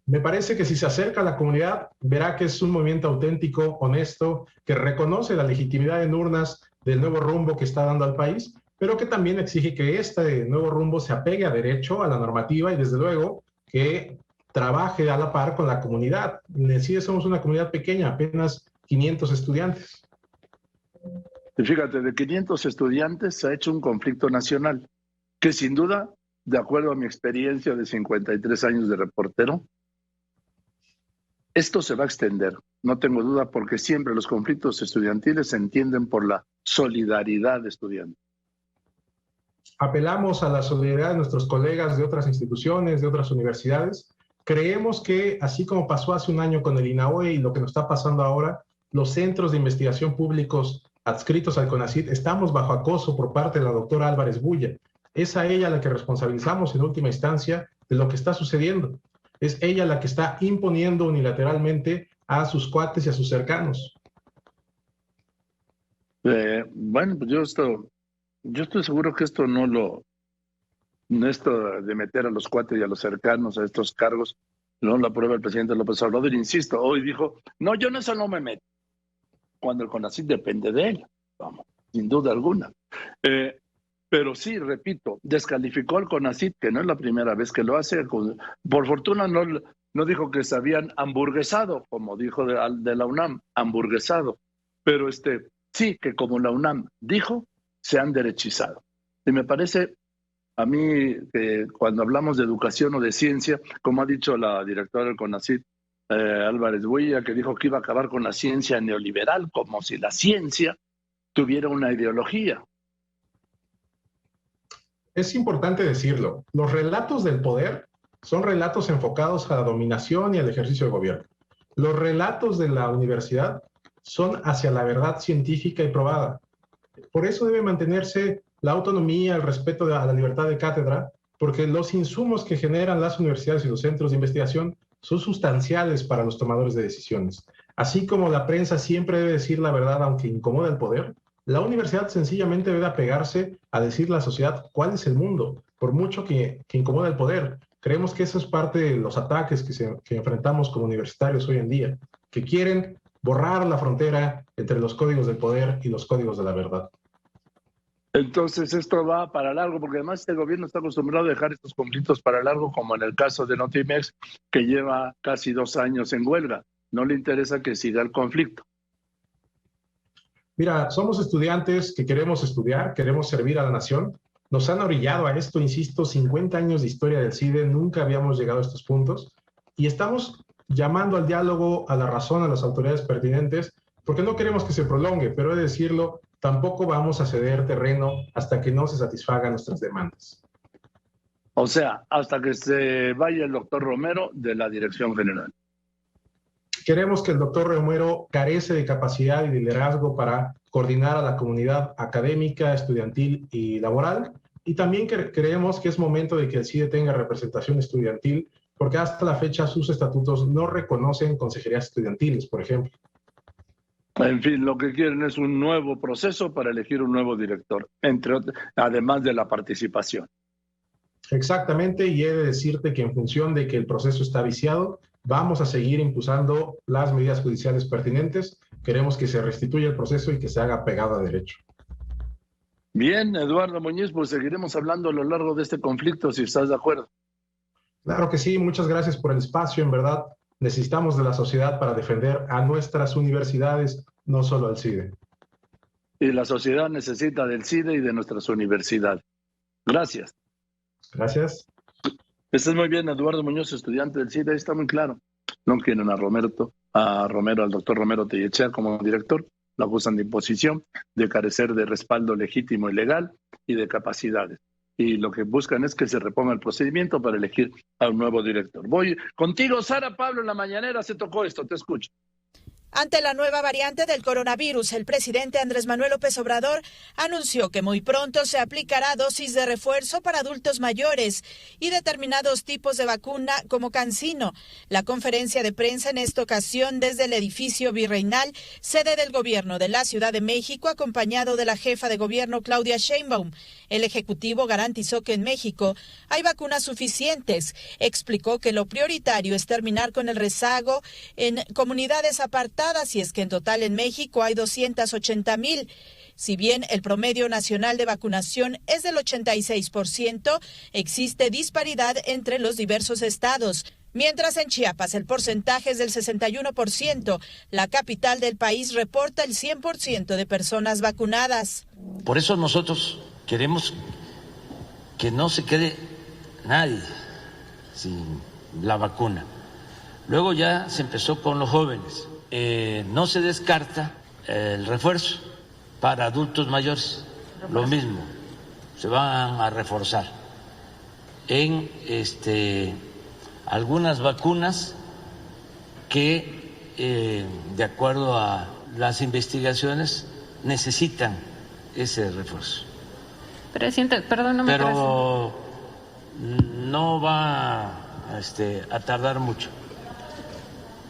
Me parece que si se acerca a la comunidad, verá que es un movimiento auténtico, honesto, que reconoce la legitimidad en urnas del nuevo rumbo que está dando al país, pero que también exige que este nuevo rumbo se apegue a derecho, a la normativa y desde luego que trabaje a la par con la comunidad. En el CIDE somos una comunidad pequeña, apenas 500 estudiantes. Y fíjate, de 500 estudiantes se ha hecho un conflicto nacional, que sin duda, de acuerdo a mi experiencia de 53 años de reportero, esto se va a extender, no tengo duda, porque siempre los conflictos estudiantiles se entienden por la solidaridad estudiantil. Apelamos a la solidaridad de nuestros colegas de otras instituciones, de otras universidades. Creemos que, así como pasó hace un año con el INAOE y lo que nos está pasando ahora, los centros de investigación públicos adscritos al CONACYT estamos bajo acoso por parte de la doctora Álvarez Bulla. Es a ella la que responsabilizamos en última instancia de lo que está sucediendo. Es ella la que está imponiendo unilateralmente a sus cuates y a sus cercanos. Bueno, pues yo estoy seguro que esto esto de meter a los cuates y a los cercanos a estos cargos, no lo aprueba el presidente López Obrador. Insisto, hoy dijo, no, yo en eso no me meto, cuando el CONACYT depende de él, vamos, sin duda alguna. Pero sí, repito, descalificó al CONACYT, que no es la primera vez que lo hace. Por fortuna no dijo que se habían hamburguesado, como dijo de la UNAM, hamburguesado. Pero sí, que como la UNAM dijo, se han derechizado. Y me parece a mí que cuando hablamos de educación o de ciencia, como ha dicho la directora del CONACYT, Álvarez Builla, que dijo que iba a acabar con la ciencia neoliberal, como si la ciencia tuviera una ideología. Es importante decirlo, los relatos del poder son relatos enfocados a la dominación y al ejercicio de gobierno. Los relatos de la universidad son hacia la verdad científica y probada. Por eso debe mantenerse la autonomía, el respeto a la libertad de cátedra, porque los insumos que generan las universidades y los centros de investigación son sustanciales para los tomadores de decisiones. Así como la prensa siempre debe decir la verdad aunque incomode al poder, la universidad sencillamente debe apegarse a decir a la sociedad cuál es el mundo, por mucho que incomode al poder. Creemos que eso es parte de los ataques que enfrentamos como universitarios hoy en día, que quieren borrar la frontera entre los códigos del poder y los códigos de la verdad. Entonces esto va para largo, porque además este gobierno está acostumbrado a dejar estos conflictos para largo, como en el caso de Notimex, que lleva casi 2 años en huelga. No le interesa que siga el conflicto. Mira, somos estudiantes que queremos estudiar, queremos servir a la nación. Nos han orillado a esto, insisto, 50 años de historia del CIDE, nunca habíamos llegado a estos puntos. Y estamos llamando al diálogo, a la razón, a las autoridades pertinentes, porque no queremos que se prolongue, pero he de decirlo, tampoco vamos a ceder terreno hasta que no se satisfagan nuestras demandas. O sea, hasta que se vaya el doctor Romero de la Dirección General. Queremos que el doctor Romero carece de capacidad y de liderazgo para coordinar a la comunidad académica, estudiantil y laboral. Y también creemos que es momento de que el CIDE tenga representación estudiantil, porque hasta la fecha sus estatutos no reconocen consejerías estudiantiles, por ejemplo. En fin, lo que quieren es un nuevo proceso para elegir un nuevo director, además de la participación. Exactamente, y he de decirte que en función de que el proceso está viciado, vamos a seguir impulsando las medidas judiciales pertinentes. Queremos que se restituya el proceso y que se haga pegado a derecho. Bien, Eduardo Muñiz, pues seguiremos hablando a lo largo de este conflicto, si estás de acuerdo. Claro que sí, muchas gracias por el espacio, en verdad. Necesitamos de la sociedad para defender a nuestras universidades, no solo al CIDE. Y la sociedad necesita del CIDE y de nuestras universidades. Gracias. Gracias. Estás muy bien, Eduardo Muñoz, estudiante del CIDE, está muy claro. No quieren al doctor Romero Tellechea como director, lo acusan de imposición, de carecer de respaldo legítimo y legal y de capacidades. Y lo que buscan es que se reponga el procedimiento para elegir a un nuevo director. Voy contigo, Sara Pablo, en la mañanera se tocó esto, te escucho. Ante la nueva variante del coronavirus, el presidente Andrés Manuel López Obrador anunció que muy pronto se aplicará dosis de refuerzo para adultos mayores y determinados tipos de vacuna como CanSino. La conferencia de prensa en esta ocasión desde el edificio virreinal, sede del gobierno de la Ciudad de México, acompañado de la jefa de gobierno Claudia Sheinbaum. El ejecutivo garantizó que en México hay vacunas suficientes. Explicó que lo prioritario es terminar con el rezago en comunidades apartadas, y es que en total en México hay 280,000. Si bien el promedio nacional de vacunación es del 86%, existe disparidad entre los diversos estados. Mientras en Chiapas el porcentaje es del 61%, la capital del país reporta el 100% de personas vacunadas. Por eso nosotros queremos que no se quede nadie sin la vacuna. Luego ya se empezó con los jóvenes. No se descarta el refuerzo para adultos mayores, lo mismo, se van a reforzar en algunas vacunas que de acuerdo a las investigaciones necesitan ese refuerzo. Presidente, perdóname. Pero no va a tardar mucho.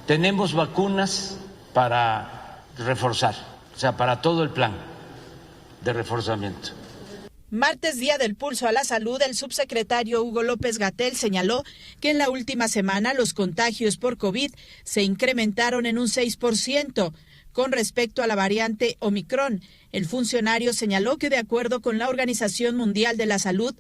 Tenemos vacunas para reforzar, o sea, para todo el plan de reforzamiento. Martes, Día del Pulso a la Salud, el subsecretario Hugo López-Gatell señaló que en la última semana los contagios por COVID se incrementaron en un 6%. Con respecto a la variante Omicron, el funcionario señaló que de acuerdo con la Organización Mundial de la Salud,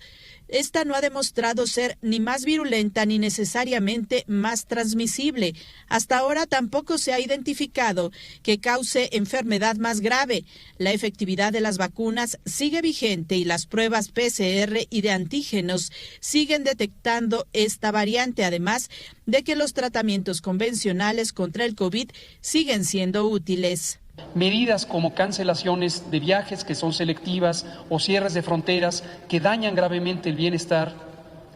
esta no ha demostrado ser ni más virulenta ni necesariamente más transmisible. Hasta ahora tampoco se ha identificado que cause enfermedad más grave. La efectividad de las vacunas sigue vigente y las pruebas PCR y de antígenos siguen detectando esta variante, además de que los tratamientos convencionales contra el COVID siguen siendo útiles. Medidas como cancelaciones de viajes que son selectivas o cierres de fronteras que dañan gravemente el bienestar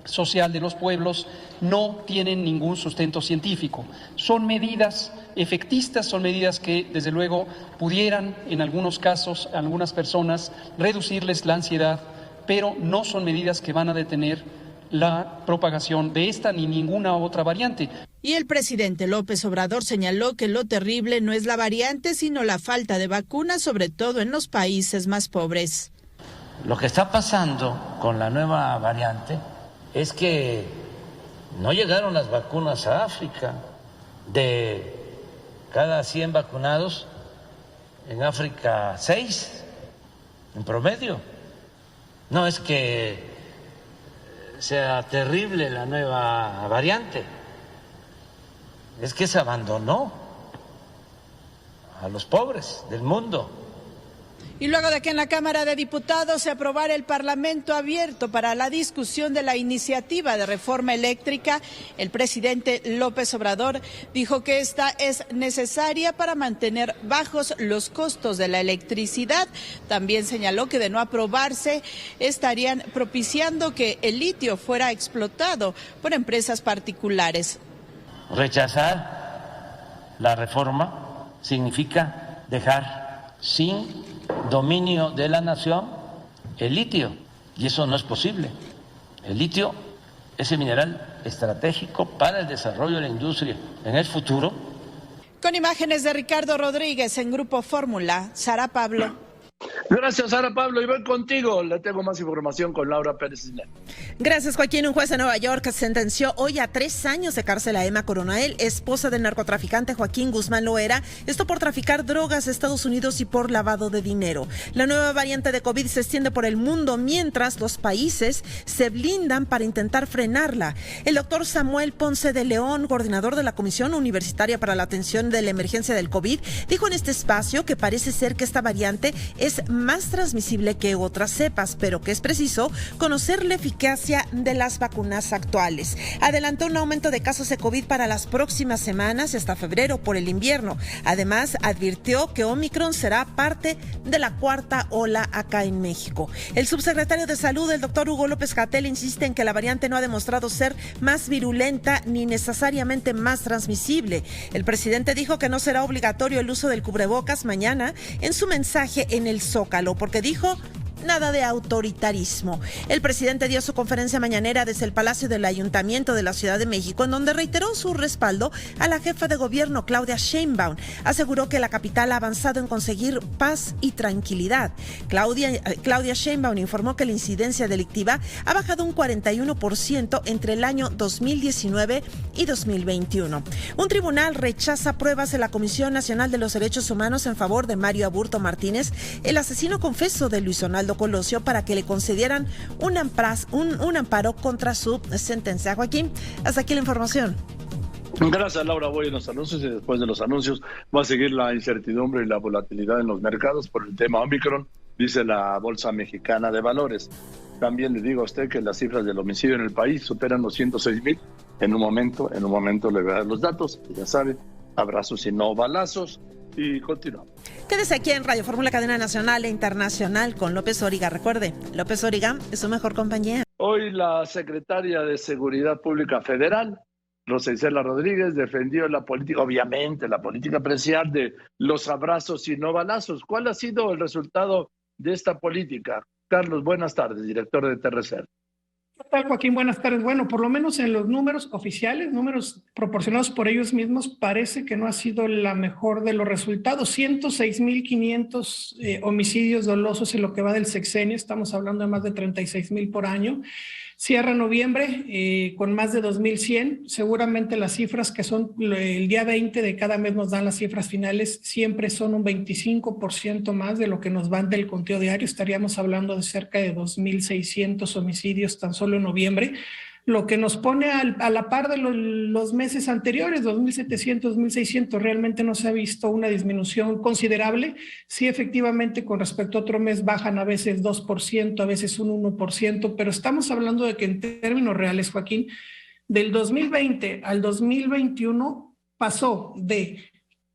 social de los pueblos no tienen ningún sustento científico. Son medidas efectistas, son medidas que desde luego pudieran en algunos casos a algunas personas reducirles la ansiedad, pero no son medidas que van a detener la propagación de esta ni ninguna otra variante. Y el presidente López Obrador señaló que lo terrible no es la variante, sino la falta de vacunas, sobre todo en los países más pobres. Lo que está pasando con la nueva variante es que no llegaron las vacunas a África. De cada 100 vacunados, en África 6, en promedio. No es que sea terrible la nueva variante, es que se abandonó a los pobres del mundo. Y luego de que en la Cámara de Diputados se aprobara el Parlamento abierto para la discusión de la iniciativa de reforma eléctrica, el presidente López Obrador dijo que esta es necesaria para mantener bajos los costos de la electricidad. También señaló que de no aprobarse estarían propiciando que el litio fuera explotado por empresas particulares. Rechazar la reforma significa dejar sin dominio de la nación el litio, y eso no es posible. El litio es el mineral estratégico para el desarrollo de la industria en el futuro. Con imágenes de Ricardo Rodríguez en Grupo Fórmula, Sara Pablo. Gracias, Sara Pablo, y voy contigo. Le tengo más información con Laura Pérez. Gracias, Joaquín. Un juez de Nueva York sentenció hoy a 3 años de cárcel a Emma Coronel, esposa del narcotraficante Joaquín Guzmán Loera, esto por traficar drogas a Estados Unidos y por lavado de dinero. La nueva variante de COVID se extiende por el mundo mientras los países se blindan para intentar frenarla. El doctor Samuel Ponce de León, coordinador de la Comisión Universitaria para la Atención de la Emergencia del COVID, dijo en este espacio que parece ser que esta variante es más transmisible que otras cepas, pero que es preciso conocer la eficacia de las vacunas actuales. Adelantó un aumento de casos de COVID para las próximas semanas y hasta febrero por el invierno. Además, advirtió que Omicron será parte de la cuarta ola acá en México. El subsecretario de Salud, el doctor Hugo López-Gatell, insiste en que la variante no ha demostrado ser más virulenta ni necesariamente más transmisible. El presidente dijo que no será obligatorio el uso del cubrebocas mañana en su mensaje en el Zócalo, porque dijo: nada de autoritarismo. El presidente dio su conferencia mañanera desde el Palacio del Ayuntamiento de la Ciudad de México, en donde reiteró su respaldo a la jefa de gobierno, Claudia Sheinbaum. Aseguró que la capital ha avanzado en conseguir paz y tranquilidad. Claudia Sheinbaum informó que la incidencia delictiva ha bajado un 41% entre el año 2019 y 2021. Un tribunal rechaza pruebas de la Comisión Nacional de los Derechos Humanos en favor de Mario Aburto Martínez, el asesino confeso de Luis Donaldo Colosio, para que le concedieran un amparo contra su sentencia. Joaquín, hasta aquí la información. Gracias, Laura. Voy a los anuncios y después de los anuncios va a seguir la incertidumbre y la volatilidad en los mercados por el tema Omicron, dice la Bolsa Mexicana de Valores. También le digo a usted que las cifras del homicidio en el país superan los 106,000. En un momento le voy a dar los datos. Ya sabe, abrazos y no balazos. Y continuamos. Quédese aquí en Radio Fórmula, cadena nacional e internacional, con López Origa. Recuerde, López Origa es su mejor compañía. Hoy la secretaria de Seguridad Pública Federal, Rosa Isela Rodríguez, defendió la política, obviamente la política presidencial de los abrazos y no balazos. ¿Cuál ha sido el resultado de esta política? Carlos, buenas tardes, director de TRC. ¿Qué tal, Joaquín? Buenas tardes. Bueno, por lo menos en los números oficiales, números proporcionados por ellos mismos, parece que no ha sido la mejor de los resultados. 106,500 homicidios dolosos en lo que va del sexenio. Estamos hablando de más de 36,000 por año. Cierra noviembre con más de 2,100. Seguramente las cifras que son el día 20 de cada mes nos dan las cifras finales, siempre son un 25% más de lo que nos van del conteo diario. Estaríamos hablando de cerca de 2,600 homicidios tan solo en noviembre, lo que nos pone a la par de los meses anteriores, 2,700, 2,600. Realmente no se ha visto una disminución considerable. Sí, efectivamente, con respecto a otro mes bajan a veces 2%, a veces un 1%, pero estamos hablando de que en términos reales, Joaquín, del 2020 al 2021 pasó de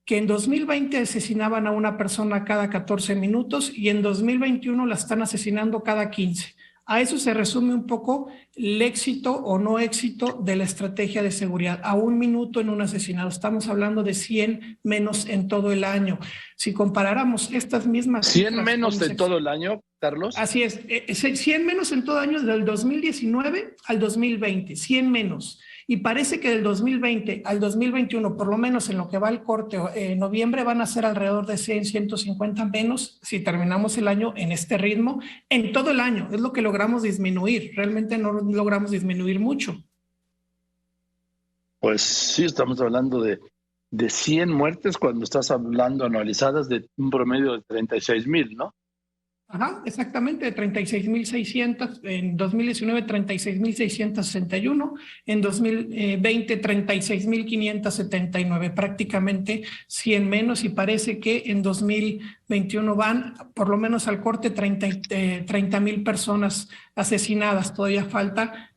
que en 2020 asesinaban a una persona cada 14 minutos y en 2021 la están asesinando cada 15. A eso se resume un poco el éxito o no éxito de la estrategia de seguridad. A un minuto en un asesinado. Estamos hablando de 100 menos en todo el año. Si comparáramos estas mismas... 100 menos en todo el año, Carlos. Así es. 100 menos en todo el año del 2019 al 2020. 100 menos. Y parece que del 2020 al 2021, por lo menos en lo que va al corte, en noviembre van a ser alrededor de 100, 150 menos si terminamos el año en este ritmo, en todo el año. Es lo que logramos disminuir. Realmente no logramos disminuir mucho. Pues sí, estamos hablando de 100 muertes cuando estás hablando anualizadas de un promedio de 36,000, ¿no? Ajá, exactamente, 36,600, en 2019 36,661, en 2020 36,579, prácticamente 100 menos, y parece que en 2021 van por lo menos al corte 30,000 personas asesinadas. Todavía falta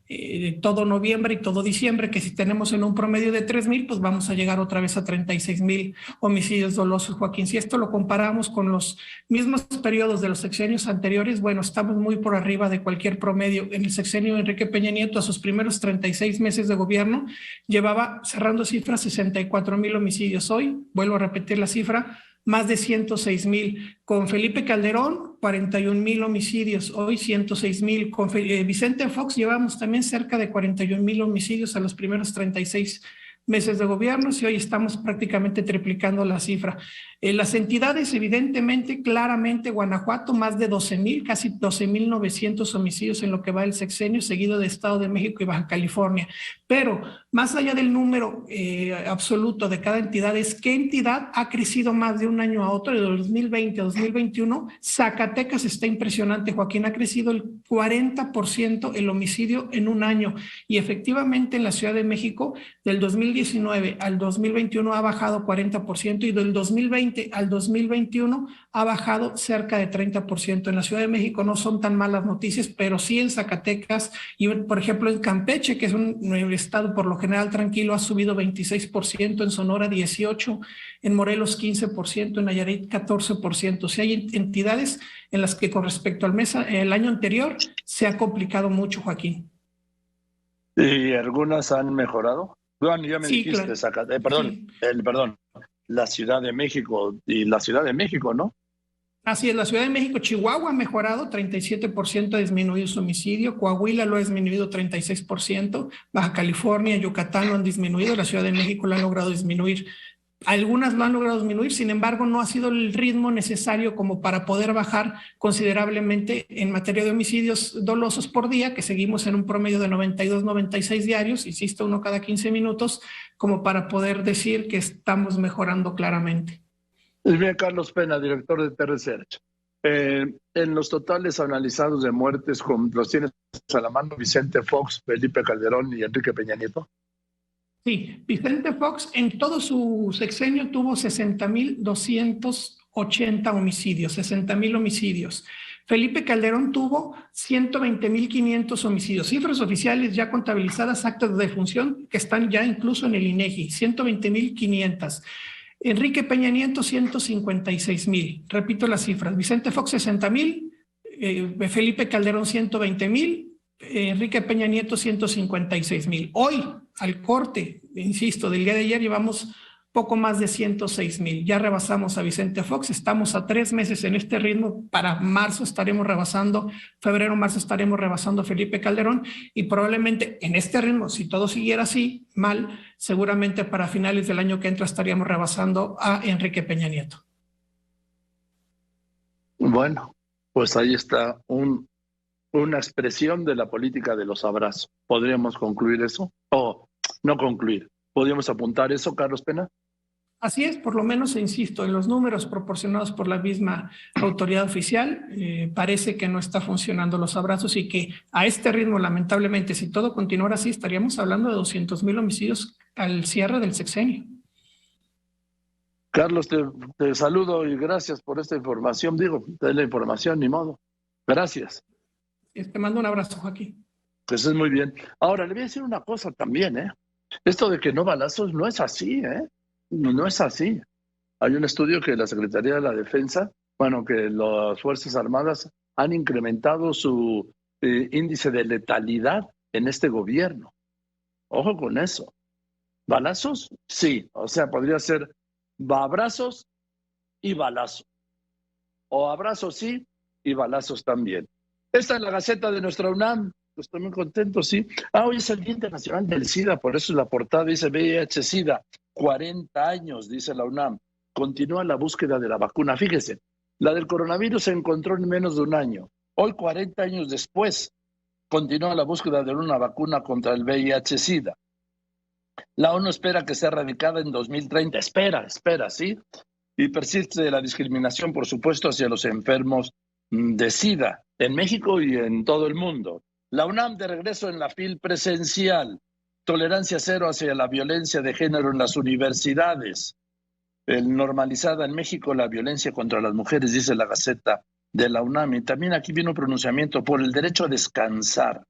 todo noviembre y todo diciembre, que si tenemos en un promedio de 3,000, pues vamos a llegar otra vez a 36,000 homicidios dolosos, Joaquín. Si esto lo comparamos con los mismos periodos de los sexenios anteriores, bueno, estamos muy por arriba de cualquier promedio. En el sexenio de Enrique Peña Nieto, a sus primeros 36 meses de gobierno, llevaba cerrando cifras 64,000 homicidios. Hoy, vuelvo a repetir la cifra, más de 106,000. Con Felipe Calderón, 41,000 homicidios, hoy 106,000. Con Vicente Fox llevamos también cerca de 41,000 homicidios a los primeros 36 meses de gobierno, y hoy estamos prácticamente triplicando la cifra. Las entidades, evidentemente, claramente, Guanajuato, más de 12,000, casi 12,900 homicidios en lo que va el sexenio, seguido de Estado de México y Baja California. Pero más allá del número absoluto de cada entidad, es qué entidad ha crecido más de un año a otro. De 2020 a 2021, Zacatecas está impresionante, Joaquín, ha crecido el 40% el homicidio en un año, y efectivamente en la Ciudad de México, del 2019 2019 al 2021 ha bajado 40% y del 2020 al 2021 ha bajado cerca de 30%. En la Ciudad de México no son tan malas noticias, pero sí en Zacatecas y, por ejemplo, en Campeche, que es un estado por lo general tranquilo, ha subido 26%, en Sonora 18%, en Morelos 15%, en Nayarit 14%. O sea, hay entidades en las que con respecto al el año anterior se ha complicado mucho, Joaquín. ¿Y algunas han mejorado? Bueno, ya me dijiste, claro. Perdón, la Ciudad de México y la Ciudad de México, ¿no? Así es, la Ciudad de México, Chihuahua ha mejorado, 37% ha disminuido su homicidio, Coahuila lo ha disminuido 36%, Baja California, Yucatán lo han disminuido, la Ciudad de México lo ha logrado disminuir. Algunas lo han logrado disminuir, sin embargo, no ha sido el ritmo necesario como para poder bajar considerablemente en materia de homicidios dolosos por día, que seguimos en un promedio de 92, 96 diarios, insisto, uno cada 15 minutos, como para poder decir que estamos mejorando claramente. Bien, Carlos Pena, director de T-Research. En los totales analizados de muertes, los tienes a la mano Vicente Fox, Felipe Calderón y Enrique Peña Nieto. Sí, Vicente Fox en todo su sexenio tuvo 60,280 homicidios, 60,000 homicidios. Felipe Calderón tuvo 120,500 homicidios, cifras oficiales ya contabilizadas, actas de defunción que están ya incluso en el INEGI, 120,500. Enrique Peña Nieto, 156,000. Repito las cifras. Vicente Fox, 60,000. Felipe Calderón, 120,000. Enrique Peña Nieto, 156,000. Hoy, al corte, insisto, del día de ayer, llevamos poco más de 106,000. Ya rebasamos a Vicente Fox. Estamos a 3 meses en este ritmo. Para marzo estaremos rebasando, febrero, marzo estaremos rebasando a Felipe Calderón y probablemente en este ritmo, si todo siguiera así, mal, seguramente para finales del año que entra estaríamos rebasando a Enrique Peña Nieto. Bueno, pues ahí está una expresión de la política de los abrazos. ¿Podríamos concluir eso? O no concluir. ¿Podríamos apuntar eso, Carlos Pena? Así es, por lo menos, insisto, en los números proporcionados por la misma autoridad oficial, parece que no está funcionando los abrazos y que a este ritmo, lamentablemente, si todo continuara así, estaríamos hablando de 200,000 homicidios al cierre del sexenio. Carlos, te saludo y gracias por esta información. Digo, de la información, ni modo. Gracias. Te mando un abrazo, Joaquín. Pues es muy bien. Ahora, le voy a decir una cosa también, ¿eh? Esto de que no balazos no es así, ¿eh? No es así. Hay un estudio que la Secretaría de la Defensa, que las Fuerzas Armadas han incrementado su índice de letalidad en este gobierno. Ojo con eso. ¿Balazos? Sí. O sea, podría ser abrazos y balazos. O abrazos sí y balazos también. Esta es la Gaceta de nuestra UNAM. Estoy muy contento, sí. Hoy es el Día Internacional del SIDA, por eso la portada dice VIH-SIDA. 40 años, dice la UNAM. Continúa la búsqueda de la vacuna. Fíjese, la del coronavirus se encontró en menos de un año. Hoy, 40 años después, continúa la búsqueda de una vacuna contra el VIH-SIDA. La ONU espera que sea erradicada en 2030. Espera, ¿sí? Y persiste la discriminación, por supuesto, hacia los enfermos de SIDA en México y en todo el mundo. La UNAM de regreso en la FIL presencial. Tolerancia cero hacia la violencia de género en las universidades. Normalizada en México la violencia contra las mujeres, dice la Gaceta de la UNAM. Y también aquí viene un pronunciamiento por el derecho a descansar.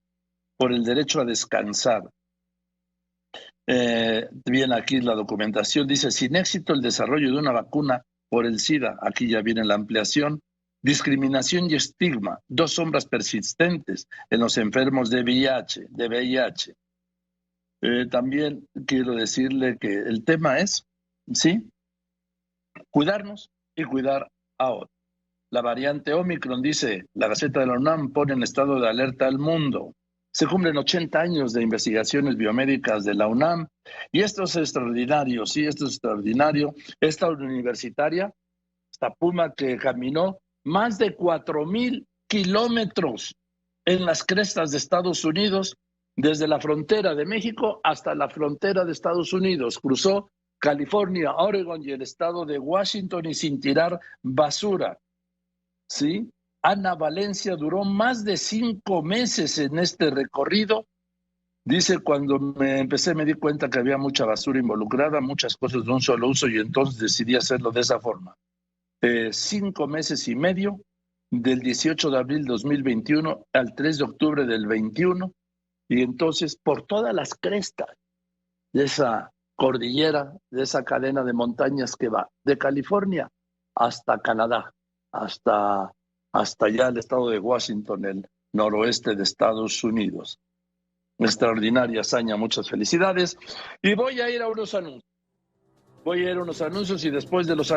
Por el derecho a descansar. Viene aquí la documentación. Dice, sin éxito el desarrollo de una vacuna por el SIDA. Aquí ya viene la ampliación. Discriminación y estigma, 2 sombras persistentes en los enfermos de VIH. También quiero decirle que el tema es, ¿sí? Cuidarnos y cuidar a otros. La variante Omicron, dice la Gaceta de la UNAM, pone en estado de alerta al mundo. Se cumplen 80 años de investigaciones biomédicas de la UNAM y esto es extraordinario, sí, esto es extraordinario. Esta universitaria, esta Puma que caminó más de 4,000 kilómetros en las crestas de Estados Unidos, desde la frontera de México hasta la frontera de Estados Unidos. Cruzó California, Oregon y el estado de Washington y sin tirar basura. ¿Sí? Ana Valencia duró más de 5 meses en este recorrido Dice, cuando me empecé me di cuenta que había mucha basura involucrada, muchas cosas de un solo uso, y entonces decidí hacerlo de esa forma. 5 meses y medio, del 18 de abril 2021 al 3 de octubre del 21, y entonces por todas las crestas de esa cordillera, de esa cadena de montañas que va de California hasta Canadá, hasta allá el estado de Washington, el noroeste de Estados Unidos. Extraordinaria hazaña, muchas felicidades. Y voy a ir a unos anuncios. Y después de los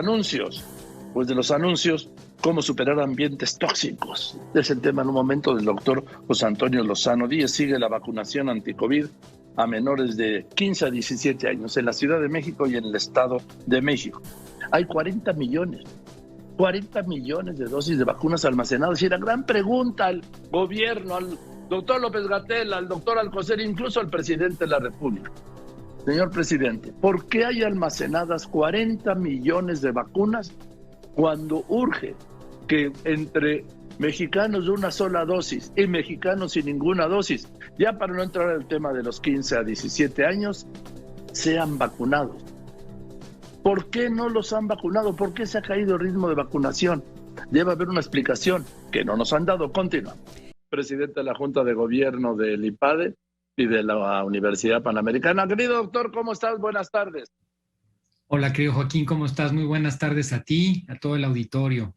anuncios, cómo superar ambientes tóxicos. Es el tema en un momento del doctor José Antonio Lozano Díez. Sigue la vacunación anti-COVID a menores de 15 a 17 años en la Ciudad de México y en el Estado de México. Hay 40 millones de dosis de vacunas almacenadas. Y la gran pregunta al gobierno, al doctor López-Gatell, al doctor Alcocer, incluso al presidente de la República. Señor presidente, ¿por qué hay almacenadas 40 millones de vacunas cuando urge que entre mexicanos de una sola dosis y mexicanos sin ninguna dosis, ya para no entrar al tema de los 15 a 17 años, sean vacunados? ¿Por qué no los han vacunado? ¿Por qué se ha caído el ritmo de vacunación? Debe haber una explicación que no nos han dado. Continúa. Presidente de la Junta de Gobierno del IPADE y de la Universidad Panamericana. Querido doctor, ¿cómo estás? Buenas tardes. Hola, querido Joaquín, ¿cómo estás? Muy buenas tardes a ti, a todo el auditorio.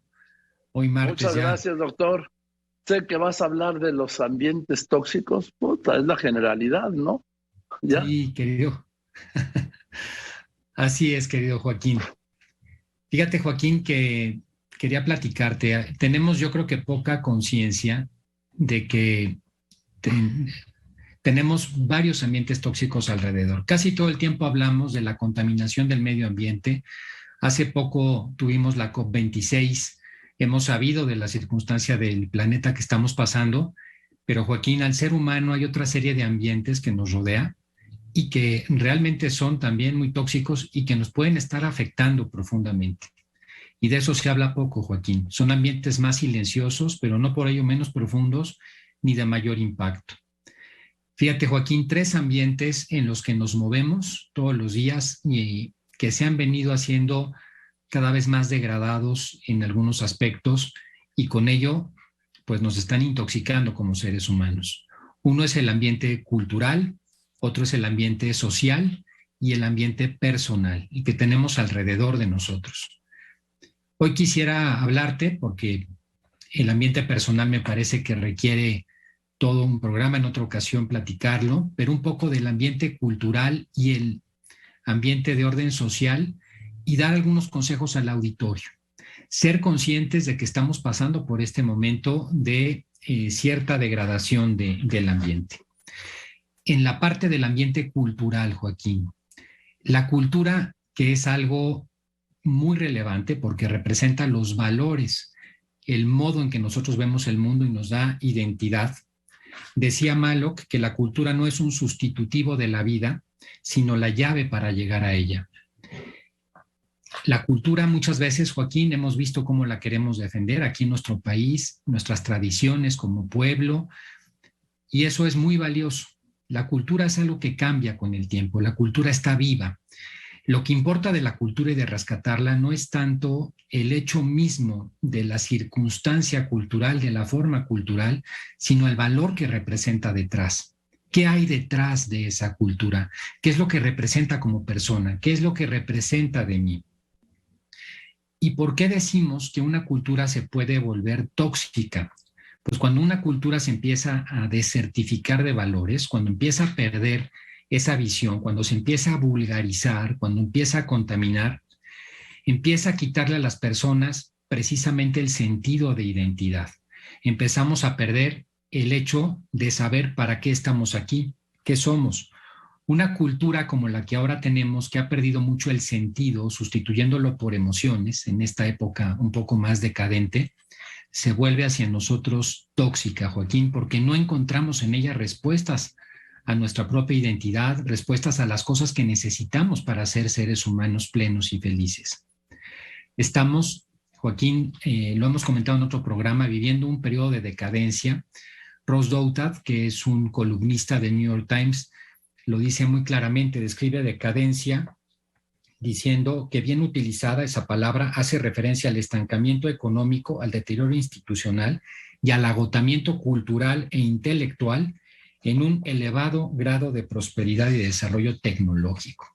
Hoy martes. Muchas gracias, doctor. Sé que vas a hablar de los ambientes tóxicos. Puta, es la generalidad, ¿no? ¿Ya? Sí, querido. Así es, querido Joaquín. Fíjate, Joaquín, que quería platicarte. Tenemos, yo creo que poca conciencia de que tenemos varios ambientes tóxicos alrededor. Casi todo el tiempo hablamos de la contaminación del medio ambiente. Hace poco tuvimos la COP26. Hemos sabido de la circunstancia del planeta que estamos pasando, pero Joaquín, al ser humano hay otra serie de ambientes que nos rodea y que realmente son también muy tóxicos y que nos pueden estar afectando profundamente. Y de eso se habla poco, Joaquín. Son ambientes más silenciosos, pero no por ello menos profundos ni de mayor impacto. Fíjate, Joaquín, 3 ambientes en los que nos movemos todos los días y que se han venido haciendo cada vez más degradados en algunos aspectos y con ello pues nos están intoxicando como seres humanos. Uno es el ambiente cultural, otro es el ambiente social y el ambiente personal y que tenemos alrededor de nosotros. Hoy quisiera hablarte porque el ambiente personal me parece que requiere todo un programa, en otra ocasión platicarlo, pero un poco del ambiente cultural y el ambiente de orden social y dar algunos consejos al auditorio. Ser conscientes de que estamos pasando por este momento de cierta degradación del ambiente. En la parte del ambiente cultural, Joaquín, la cultura, que es algo muy relevante porque representa los valores, el modo en que nosotros vemos el mundo y nos da identidad. Decía Malock que la cultura no es un sustitutivo de la vida, sino la llave para llegar a ella. La cultura muchas veces, Joaquín, hemos visto cómo la queremos defender aquí en nuestro país, nuestras tradiciones como pueblo, y eso es muy valioso. La cultura es algo que cambia con el tiempo, la cultura está viva. Lo que importa de la cultura y de rescatarla no es tanto el hecho mismo de la circunstancia cultural, de la forma cultural, sino el valor que representa detrás. ¿Qué hay detrás de esa cultura? ¿Qué es lo que representa como persona? ¿Qué es lo que representa de mí? ¿Y por qué decimos que una cultura se puede volver tóxica? Pues cuando una cultura se empieza a desertificar de valores, cuando empieza a perder esa visión, cuando se empieza a vulgarizar, cuando empieza a contaminar, empieza a quitarle a las personas precisamente el sentido de identidad. Empezamos a perder el hecho de saber para qué estamos aquí, qué somos. Una cultura como la que ahora tenemos, que ha perdido mucho el sentido, sustituyéndolo por emociones, en esta época un poco más decadente, se vuelve hacia nosotros tóxica, Joaquín, porque no encontramos en ella respuestas a nuestra propia identidad, respuestas a las cosas que necesitamos para ser seres humanos plenos y felices. Estamos, Joaquín, lo hemos comentado en otro programa, viviendo un periodo de decadencia, Ross Douthat, que es un columnista del New York Times, lo dice muy claramente, describe decadencia diciendo que bien utilizada esa palabra hace referencia al estancamiento económico, al deterioro institucional y al agotamiento cultural e intelectual en un elevado grado de prosperidad y de desarrollo tecnológico.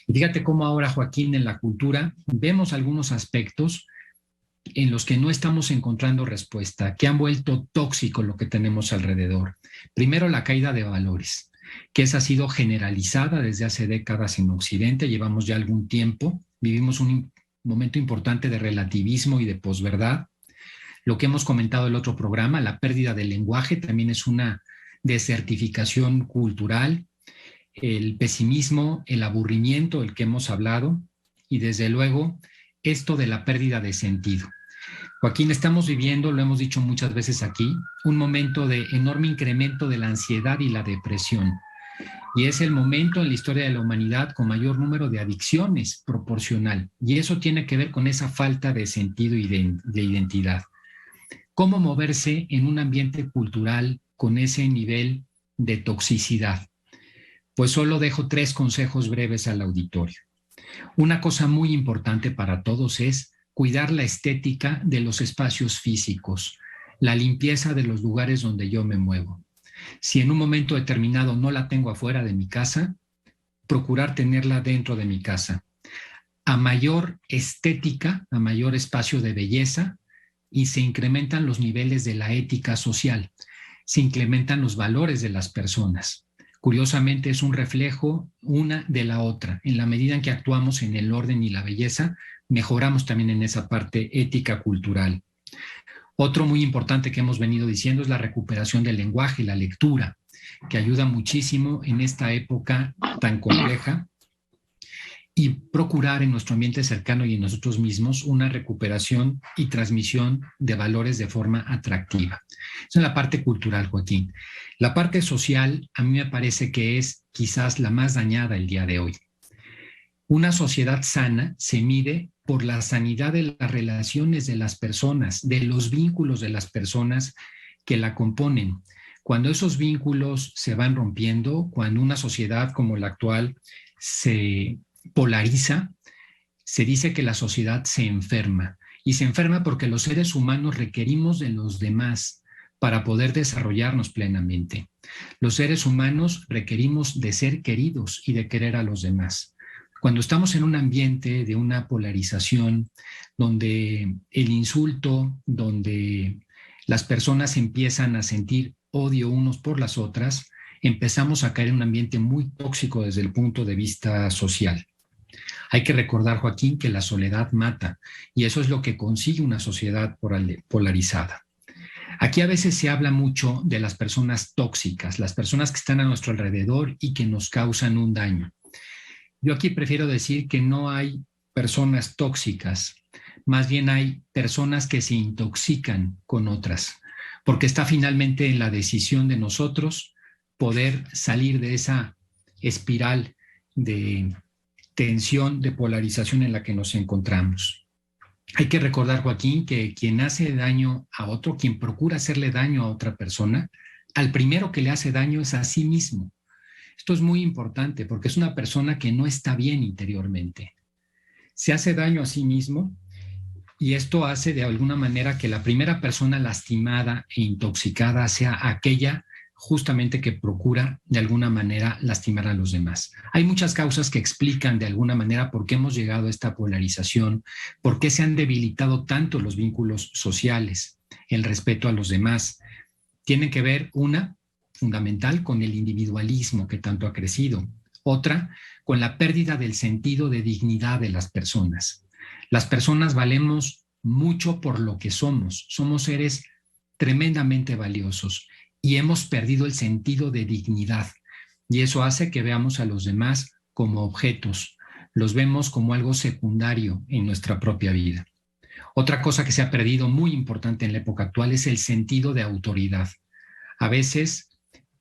Y fíjate cómo ahora, Joaquín, en la cultura vemos algunos aspectos en los que no estamos encontrando respuesta, que han vuelto tóxico lo que tenemos alrededor. Primero, la caída de valores, que esa ha sido generalizada desde hace décadas en Occidente, llevamos ya algún tiempo, vivimos un momento importante de relativismo y de posverdad. Lo que hemos comentado en el otro programa, la pérdida del lenguaje, también es una desertificación cultural, el pesimismo, el aburrimiento, el que hemos hablado, y desde luego esto de la pérdida de sentido. Joaquín, estamos viviendo, lo hemos dicho muchas veces aquí, un momento de enorme incremento de la ansiedad y la depresión. Y es el momento en la historia de la humanidad con mayor número de adicciones proporcional. Y eso tiene que ver con esa falta de sentido y de identidad. ¿Cómo moverse en un ambiente cultural con ese nivel de toxicidad? Pues solo dejo 3 consejos breves al auditorio. Una cosa muy importante para todos es cuidar la estética de los espacios físicos, la limpieza de los lugares donde yo me muevo. Si en un momento determinado no la tengo afuera de mi casa, procurar tenerla dentro de mi casa. A mayor estética, a mayor espacio de belleza, y se incrementan los niveles de la ética social, se incrementan los valores de las personas. Curiosamente es un reflejo una de la otra. En la medida en que actuamos en el orden y la belleza, mejoramos también en esa parte ética cultural. Otro muy importante que hemos venido diciendo es la recuperación del lenguaje y la lectura, que ayuda muchísimo en esta época tan compleja, y procurar en nuestro ambiente cercano y en nosotros mismos una recuperación y transmisión de valores de forma atractiva. Esa es la parte cultural, Joaquín. La parte social a mí me parece que es quizás la más dañada el día de hoy. Una sociedad sana se mide por la sanidad de las relaciones de las personas, de los vínculos de las personas que la componen. Cuando esos vínculos se van rompiendo, cuando una sociedad como la actual se polariza, se dice que la sociedad se enferma. Y se enferma porque los seres humanos requerimos de los demás para poder desarrollarnos plenamente. Los seres humanos requerimos de ser queridos y de querer a los demás. Cuando estamos en un ambiente de una polarización, donde el insulto, donde las personas empiezan a sentir odio unos por las otras, empezamos a caer en un ambiente muy tóxico desde el punto de vista social. Hay que recordar, Joaquín, que la soledad mata, y eso es lo que consigue una sociedad polarizada. Aquí a veces se habla mucho de las personas tóxicas, las personas que están a nuestro alrededor y que nos causan un daño. Yo aquí prefiero decir que no hay personas tóxicas, más bien hay personas que se intoxican con otras, porque está finalmente en la decisión de nosotros poder salir de esa espiral de tensión, de polarización en la que nos encontramos. Hay que recordar, Joaquín, que quien hace daño a otro, quien procura hacerle daño a otra persona, al primero que le hace daño es a sí mismo. Esto es muy importante porque es una persona que no está bien interiormente. Se hace daño a sí mismo y esto hace de alguna manera que la primera persona lastimada e intoxicada sea aquella justamente que procura de alguna manera lastimar a los demás. Hay muchas causas que explican de alguna manera por qué hemos llegado a esta polarización, por qué se han debilitado tanto los vínculos sociales, el respeto a los demás. Tienen que ver, una, fundamental, con el individualismo que tanto ha crecido. Otra, con la pérdida del sentido de dignidad de las personas. Las personas valemos mucho por lo que somos. Somos seres tremendamente valiosos. Y hemos perdido el sentido de dignidad. Y eso hace que veamos a los demás como objetos. Los vemos como algo secundario en nuestra propia vida. Otra cosa que se ha perdido muy importante en la época actual es el sentido de autoridad. A veces,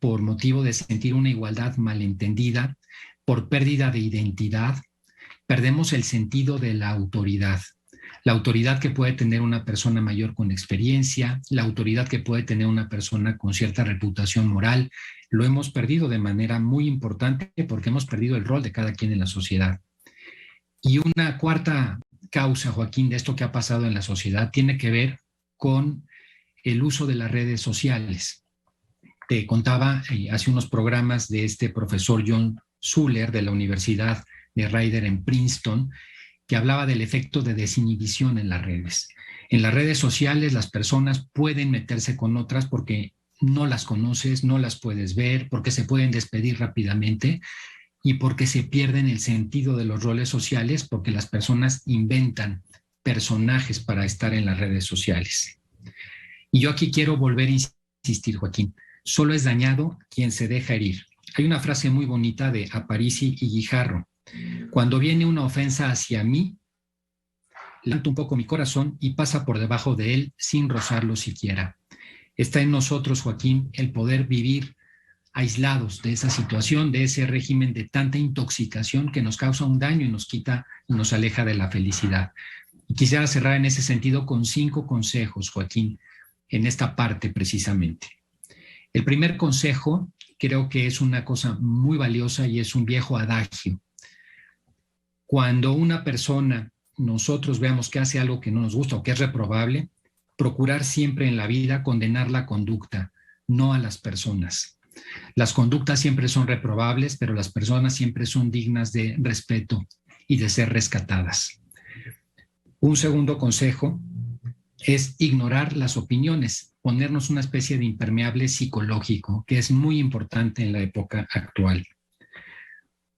por motivo de sentir una igualdad malentendida, por pérdida de identidad, perdemos el sentido de la autoridad. La autoridad que puede tener una persona mayor con experiencia, la autoridad que puede tener una persona con cierta reputación moral, lo hemos perdido de manera muy importante porque hemos perdido el rol de cada quien en la sociedad. Y una cuarta causa, Joaquín, de esto que ha pasado en la sociedad tiene que ver con el uso de las redes sociales. Te contaba hace unos programas de este profesor John Zuller de la Universidad de Rider en Princeton, que hablaba del efecto de desinhibición en las redes. En las redes sociales las personas pueden meterse con otras porque no las conoces, no las puedes ver, porque se pueden despedir rápidamente y porque se pierden el sentido de los roles sociales porque las personas inventan personajes para estar en las redes sociales. Y yo aquí quiero volver a insistir, Joaquín, solo es dañado quien se deja herir. Hay una frase muy bonita de Aparici y Guijarro. Cuando viene una ofensa hacia mí, levanto un poco mi corazón y pasa por debajo de él sin rozarlo siquiera. Está en nosotros, Joaquín, el poder vivir aislados de esa situación, de ese régimen de tanta intoxicación que nos causa un daño y nos quita y nos aleja de la felicidad. Y quisiera cerrar en ese sentido con 5 consejos, Joaquín, en esta parte precisamente. El primer consejo creo que es una cosa muy valiosa y es un viejo adagio. Cuando una persona, nosotros veamos que hace algo que no nos gusta o que es reprobable, procurar siempre en la vida condenar la conducta, no a las personas. Las conductas siempre son reprobables, pero las personas siempre son dignas de respeto y de ser rescatadas. Un segundo consejo es ignorar las opiniones, ponernos una especie de impermeable psicológico, que es muy importante en la época actual.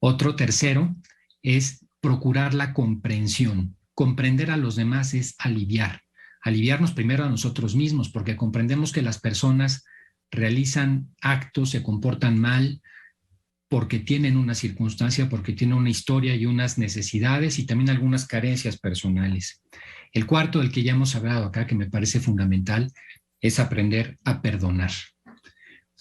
Otro tercero es procurar la comprensión. Comprender a los demás es aliviarnos primero a nosotros mismos, porque comprendemos que las personas realizan actos, se comportan mal, porque tienen una circunstancia, porque tienen una historia y unas necesidades y también algunas carencias personales. El cuarto, del que ya hemos hablado acá, que me parece fundamental, es aprender a perdonar.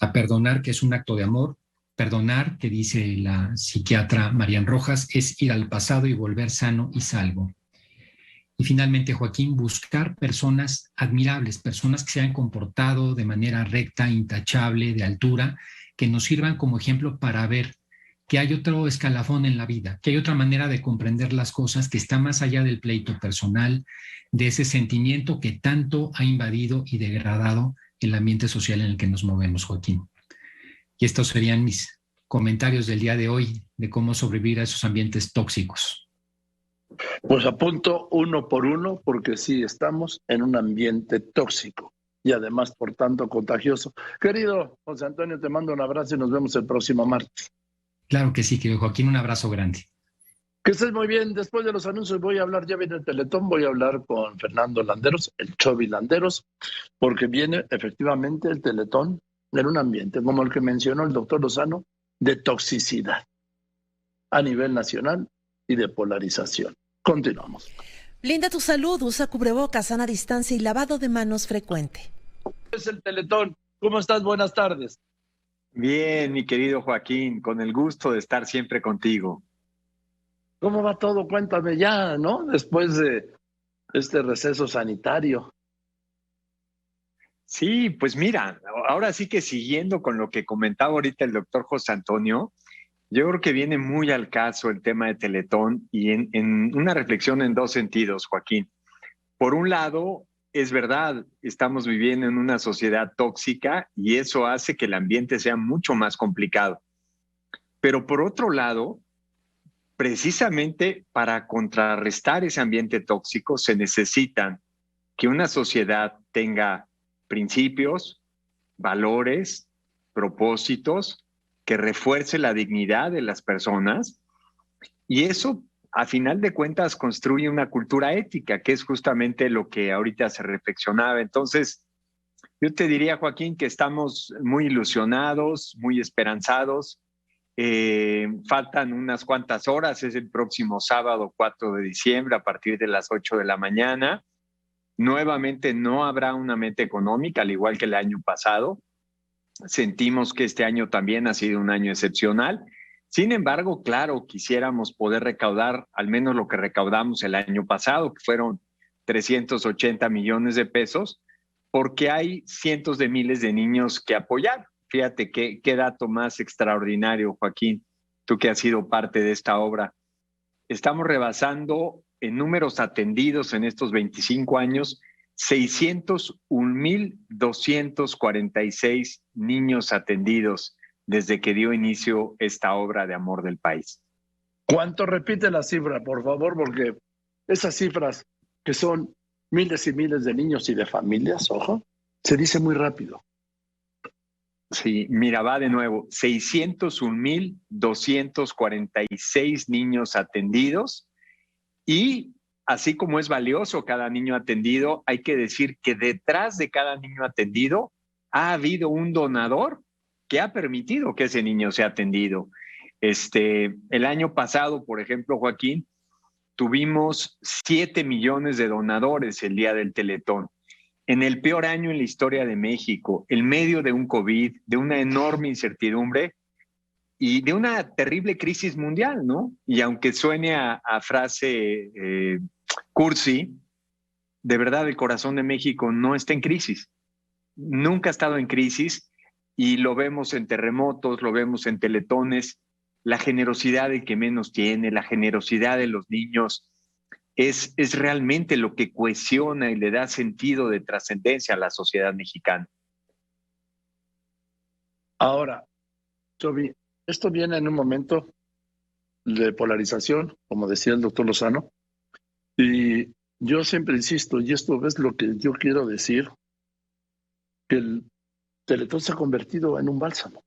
A perdonar, que es un acto de amor. Perdonar, que dice la psiquiatra Marian Rojas, es ir al pasado y volver sano y salvo. Y finalmente, Joaquín, buscar personas admirables, personas que se hayan comportado de manera recta, intachable, de altura, que nos sirvan como ejemplo para ver que hay otro escalafón en la vida, que hay otra manera de comprender las cosas que está más allá del pleito personal, de ese sentimiento que tanto ha invadido y degradado el ambiente social en el que nos movemos, Joaquín. Y estos serían mis comentarios del día de hoy de cómo sobrevivir a esos ambientes tóxicos. Pues apunto uno por uno porque sí, estamos en un ambiente tóxico y además, por tanto, contagioso. Querido José Antonio, te mando un abrazo y nos vemos el próximo martes. Claro que sí, querido Joaquín, un abrazo grande. Que estés muy bien. Después de los anuncios voy a hablar, ya viene el Teletón, voy a hablar con Fernando Landeros, el Chovi Landeros, porque viene efectivamente el Teletón en un ambiente, como el que mencionó el doctor Lozano, de toxicidad a nivel nacional y de polarización. Continuamos. Blinda tu salud, usa cubrebocas, sana distancia y lavado de manos frecuente. Es el Teletón. ¿Cómo estás? Buenas tardes. Bien, mi querido Joaquín, con el gusto de estar siempre contigo. ¿Cómo va todo? Cuéntame ya, ¿no? Después de este receso sanitario. Sí, pues mira, ahora sí que siguiendo con lo que comentaba ahorita el doctor José Antonio, yo creo que viene muy al caso el tema de Teletón y en una reflexión en 2 sentidos, Joaquín. Por un lado, es verdad, estamos viviendo en una sociedad tóxica y eso hace que el ambiente sea mucho más complicado. Pero por otro lado, precisamente para contrarrestar ese ambiente tóxico se necesitan que una sociedad tenga principios, valores, propósitos, que refuerce la dignidad de las personas y eso, a final de cuentas, construye una cultura ética, que es justamente lo que ahorita se reflexionaba. Entonces, yo te diría, Joaquín, que estamos muy ilusionados, muy esperanzados. Faltan unas cuantas horas, es el próximo sábado 4 de diciembre a partir de las 8 de la mañana. Nuevamente no habrá una meta económica, al igual que el año pasado. Sentimos que este año también ha sido un año excepcional. Sin embargo, claro, quisiéramos poder recaudar al menos lo que recaudamos el año pasado, que fueron 380 millones de pesos, porque hay cientos de miles de niños que apoyar. Fíjate qué dato más extraordinario, Joaquín, tú que has sido parte de esta obra. Estamos rebasando en números atendidos en estos 25 años 601,246 niños atendidos desde que dio inicio esta obra de amor del país. ¿Cuánto? Repite la cifra, por favor, porque esas cifras que son miles y miles de niños y de familias, ojo, se dice muy rápido. Sí, mira, va de nuevo, 601,246 niños atendidos, y así como es valioso cada niño atendido, hay que decir que detrás de cada niño atendido ha habido un donador que ha permitido que ese niño sea atendido. El año pasado, por ejemplo, Joaquín, tuvimos 7 millones de donadores el día del Teletón. En el peor año en la historia de México, en medio de un COVID, de una enorme incertidumbre y de una terrible crisis mundial, ¿no? Y aunque suene a frase cursi, de verdad el corazón de México no está en crisis. Nunca ha estado en crisis, y lo vemos en terremotos, lo vemos en teletones. La generosidad del que menos tiene, la generosidad de los niños, es realmente lo que cohesiona y le da sentido de trascendencia a la sociedad mexicana. Ahora, Chovi, esto viene en un momento de polarización, como decía el doctor Lozano, y yo siempre insisto, y esto es lo que yo quiero decir, que el Teletón se ha convertido en un bálsamo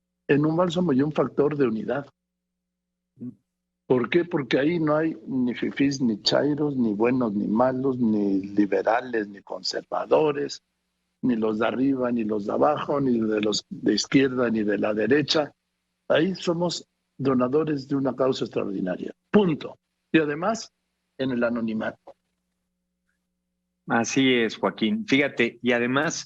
y un factor de unidad. ¿Por qué? Porque ahí no hay ni fifís, ni chairos, ni buenos, ni malos, ni liberales, ni conservadores, ni los de arriba, ni los de abajo, ni de los de izquierda, ni de la derecha. Ahí somos donadores de una causa extraordinaria. Punto. Y además, en el anonimato. Así es, Joaquín. Fíjate, y además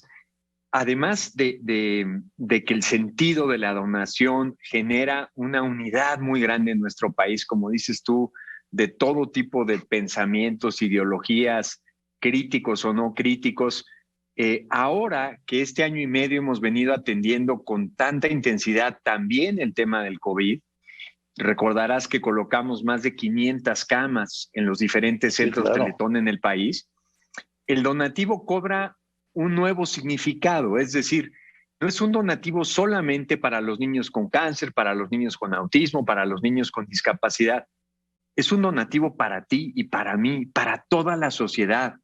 de que el sentido de la donación genera una unidad muy grande en nuestro país, como dices tú, de todo tipo de pensamientos, ideologías, críticos o no críticos, ahora que este año y medio hemos venido atendiendo con tanta intensidad también el tema del COVID, recordarás que colocamos más de 500 camas en los diferentes centros Teletón en el país. El donativo cobra un nuevo significado, es decir, no es un donativo solamente para los niños con cáncer, para los niños con autismo, para los niños con discapacidad. Es un donativo para ti y para mí, para toda la sociedad.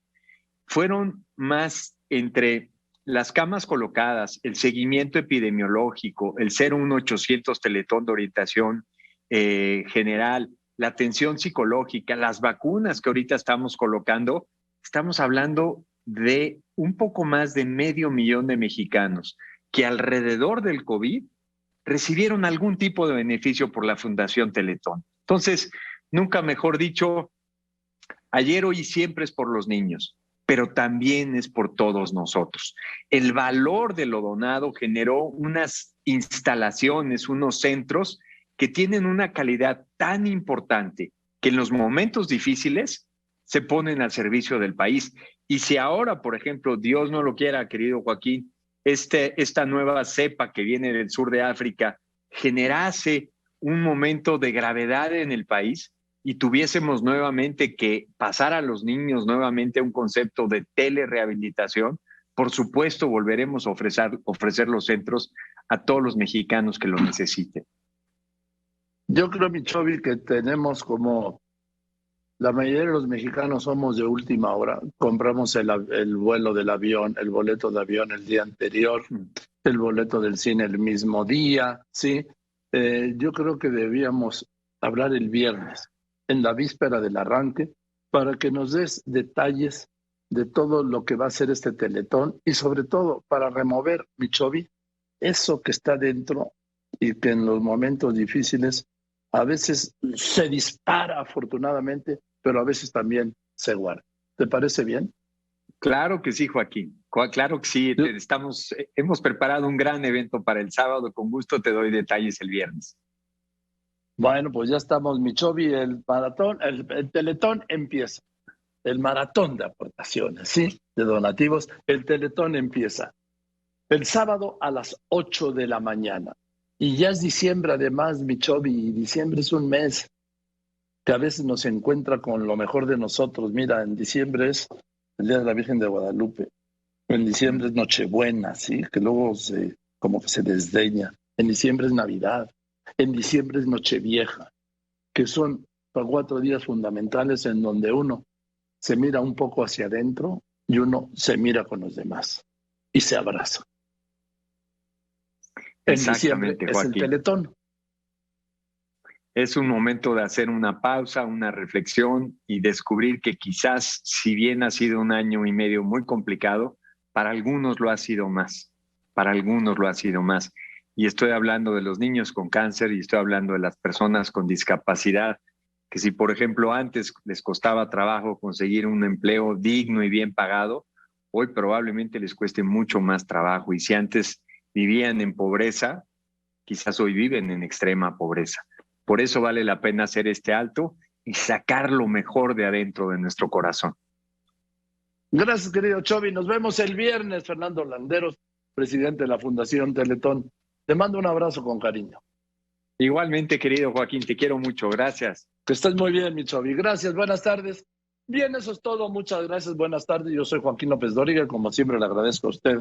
Fueron más entre las camas colocadas, el seguimiento epidemiológico, el 01800 Teletón de orientación general, la atención psicológica, las vacunas que ahorita estamos colocando. Estamos hablando de un poco más de 500,000 de mexicanos que alrededor del COVID recibieron algún tipo de beneficio por la Fundación Teletón. Entonces, nunca mejor dicho, ayer, hoy y siempre es por los niños, pero también es por todos nosotros. El valor de lo donado generó unas instalaciones, unos centros que tienen una calidad tan importante que en los momentos difíciles se ponen al servicio del país. Y si ahora, por ejemplo, Dios no lo quiera, querido Joaquín, esta nueva cepa que viene del sur de África generase un momento de gravedad en el país y tuviésemos nuevamente que pasar a los niños nuevamente a un concepto de telerehabilitación, por supuesto volveremos a ofrecer los centros a todos los mexicanos que lo necesiten. Yo creo, mi Chovi, que tenemos como la mayoría de los mexicanos somos de última hora. Compramos el vuelo del avión, el boleto de avión el día anterior, el boleto del cine el mismo día, ¿sí? Yo creo que debíamos hablar el viernes, en la víspera del arranque, para que nos des detalles de todo lo que va a ser este Teletón y sobre todo para remover, mi Chovi, eso que está dentro y que en los momentos difíciles a veces se dispara afortunadamente, pero a veces también se guarda. ¿Te parece bien? Claro que sí, Joaquín. Claro que sí. Hemos preparado un gran evento para el sábado. Con gusto te doy detalles el viernes. Bueno, pues ya estamos, mi Chovi. El maratón, el Teletón empieza. el maratón de aportaciones, ¿sí? De donativos. El Teletón empieza el sábado a las 8 de la mañana. Y ya es diciembre, además, mi Chovi, y diciembre es un mes que a veces nos encuentra con lo mejor de nosotros. Mira, en diciembre es el Día de la Virgen de Guadalupe. En diciembre es Nochebuena, ¿sí? Que luego como que se desdeña. En diciembre es Navidad. En diciembre es Nochevieja, que son 4 días fundamentales en donde uno se mira un poco hacia adentro y uno se mira con los demás y se abraza. En diciembre es el Teletón. Es un momento de hacer una pausa, una reflexión y descubrir que quizás, si bien ha sido un año y medio muy complicado, para algunos lo ha sido más. Para algunos lo ha sido más. Y estoy hablando de los niños con cáncer y estoy hablando de las personas con discapacidad, que si, por ejemplo, antes les costaba trabajo conseguir un empleo digno y bien pagado, hoy probablemente les cueste mucho más trabajo. Y si antes vivían en pobreza, quizás hoy viven en extrema pobreza. Por eso vale la pena hacer este alto y sacar lo mejor de adentro de nuestro corazón. Gracias, querido Chovi. Nos vemos el viernes. Fernando Landeros, presidente de la Fundación Teletón. Te mando un abrazo con cariño. Igualmente, querido Joaquín, te quiero mucho. Gracias. Que estés muy bien, mi Chovi. Gracias, buenas tardes. Bien, eso es todo. Muchas gracias, buenas tardes. Yo soy Joaquín López Dóriga. Como siempre, le agradezco a usted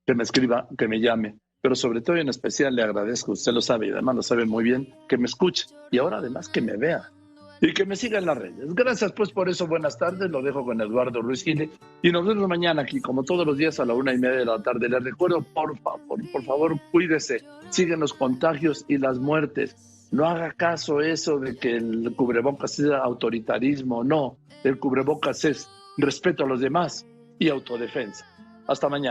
que me escriba, que me llame. Pero sobre todo y en especial le agradezco, usted lo sabe y además lo sabe muy bien, que me escuche. Y ahora además que me vea. Y que me siga en las redes. Gracias pues por eso, buenas tardes. Lo dejo con Eduardo Ruiz Gile. Y nos vemos mañana aquí, como todos los días, a la 1:30 de la tarde. Les recuerdo, por favor, cuídese. Siguen los contagios y las muertes. No haga caso eso de que el cubrebocas sea autoritarismo. No, el cubrebocas es respeto a los demás y autodefensa. Hasta mañana.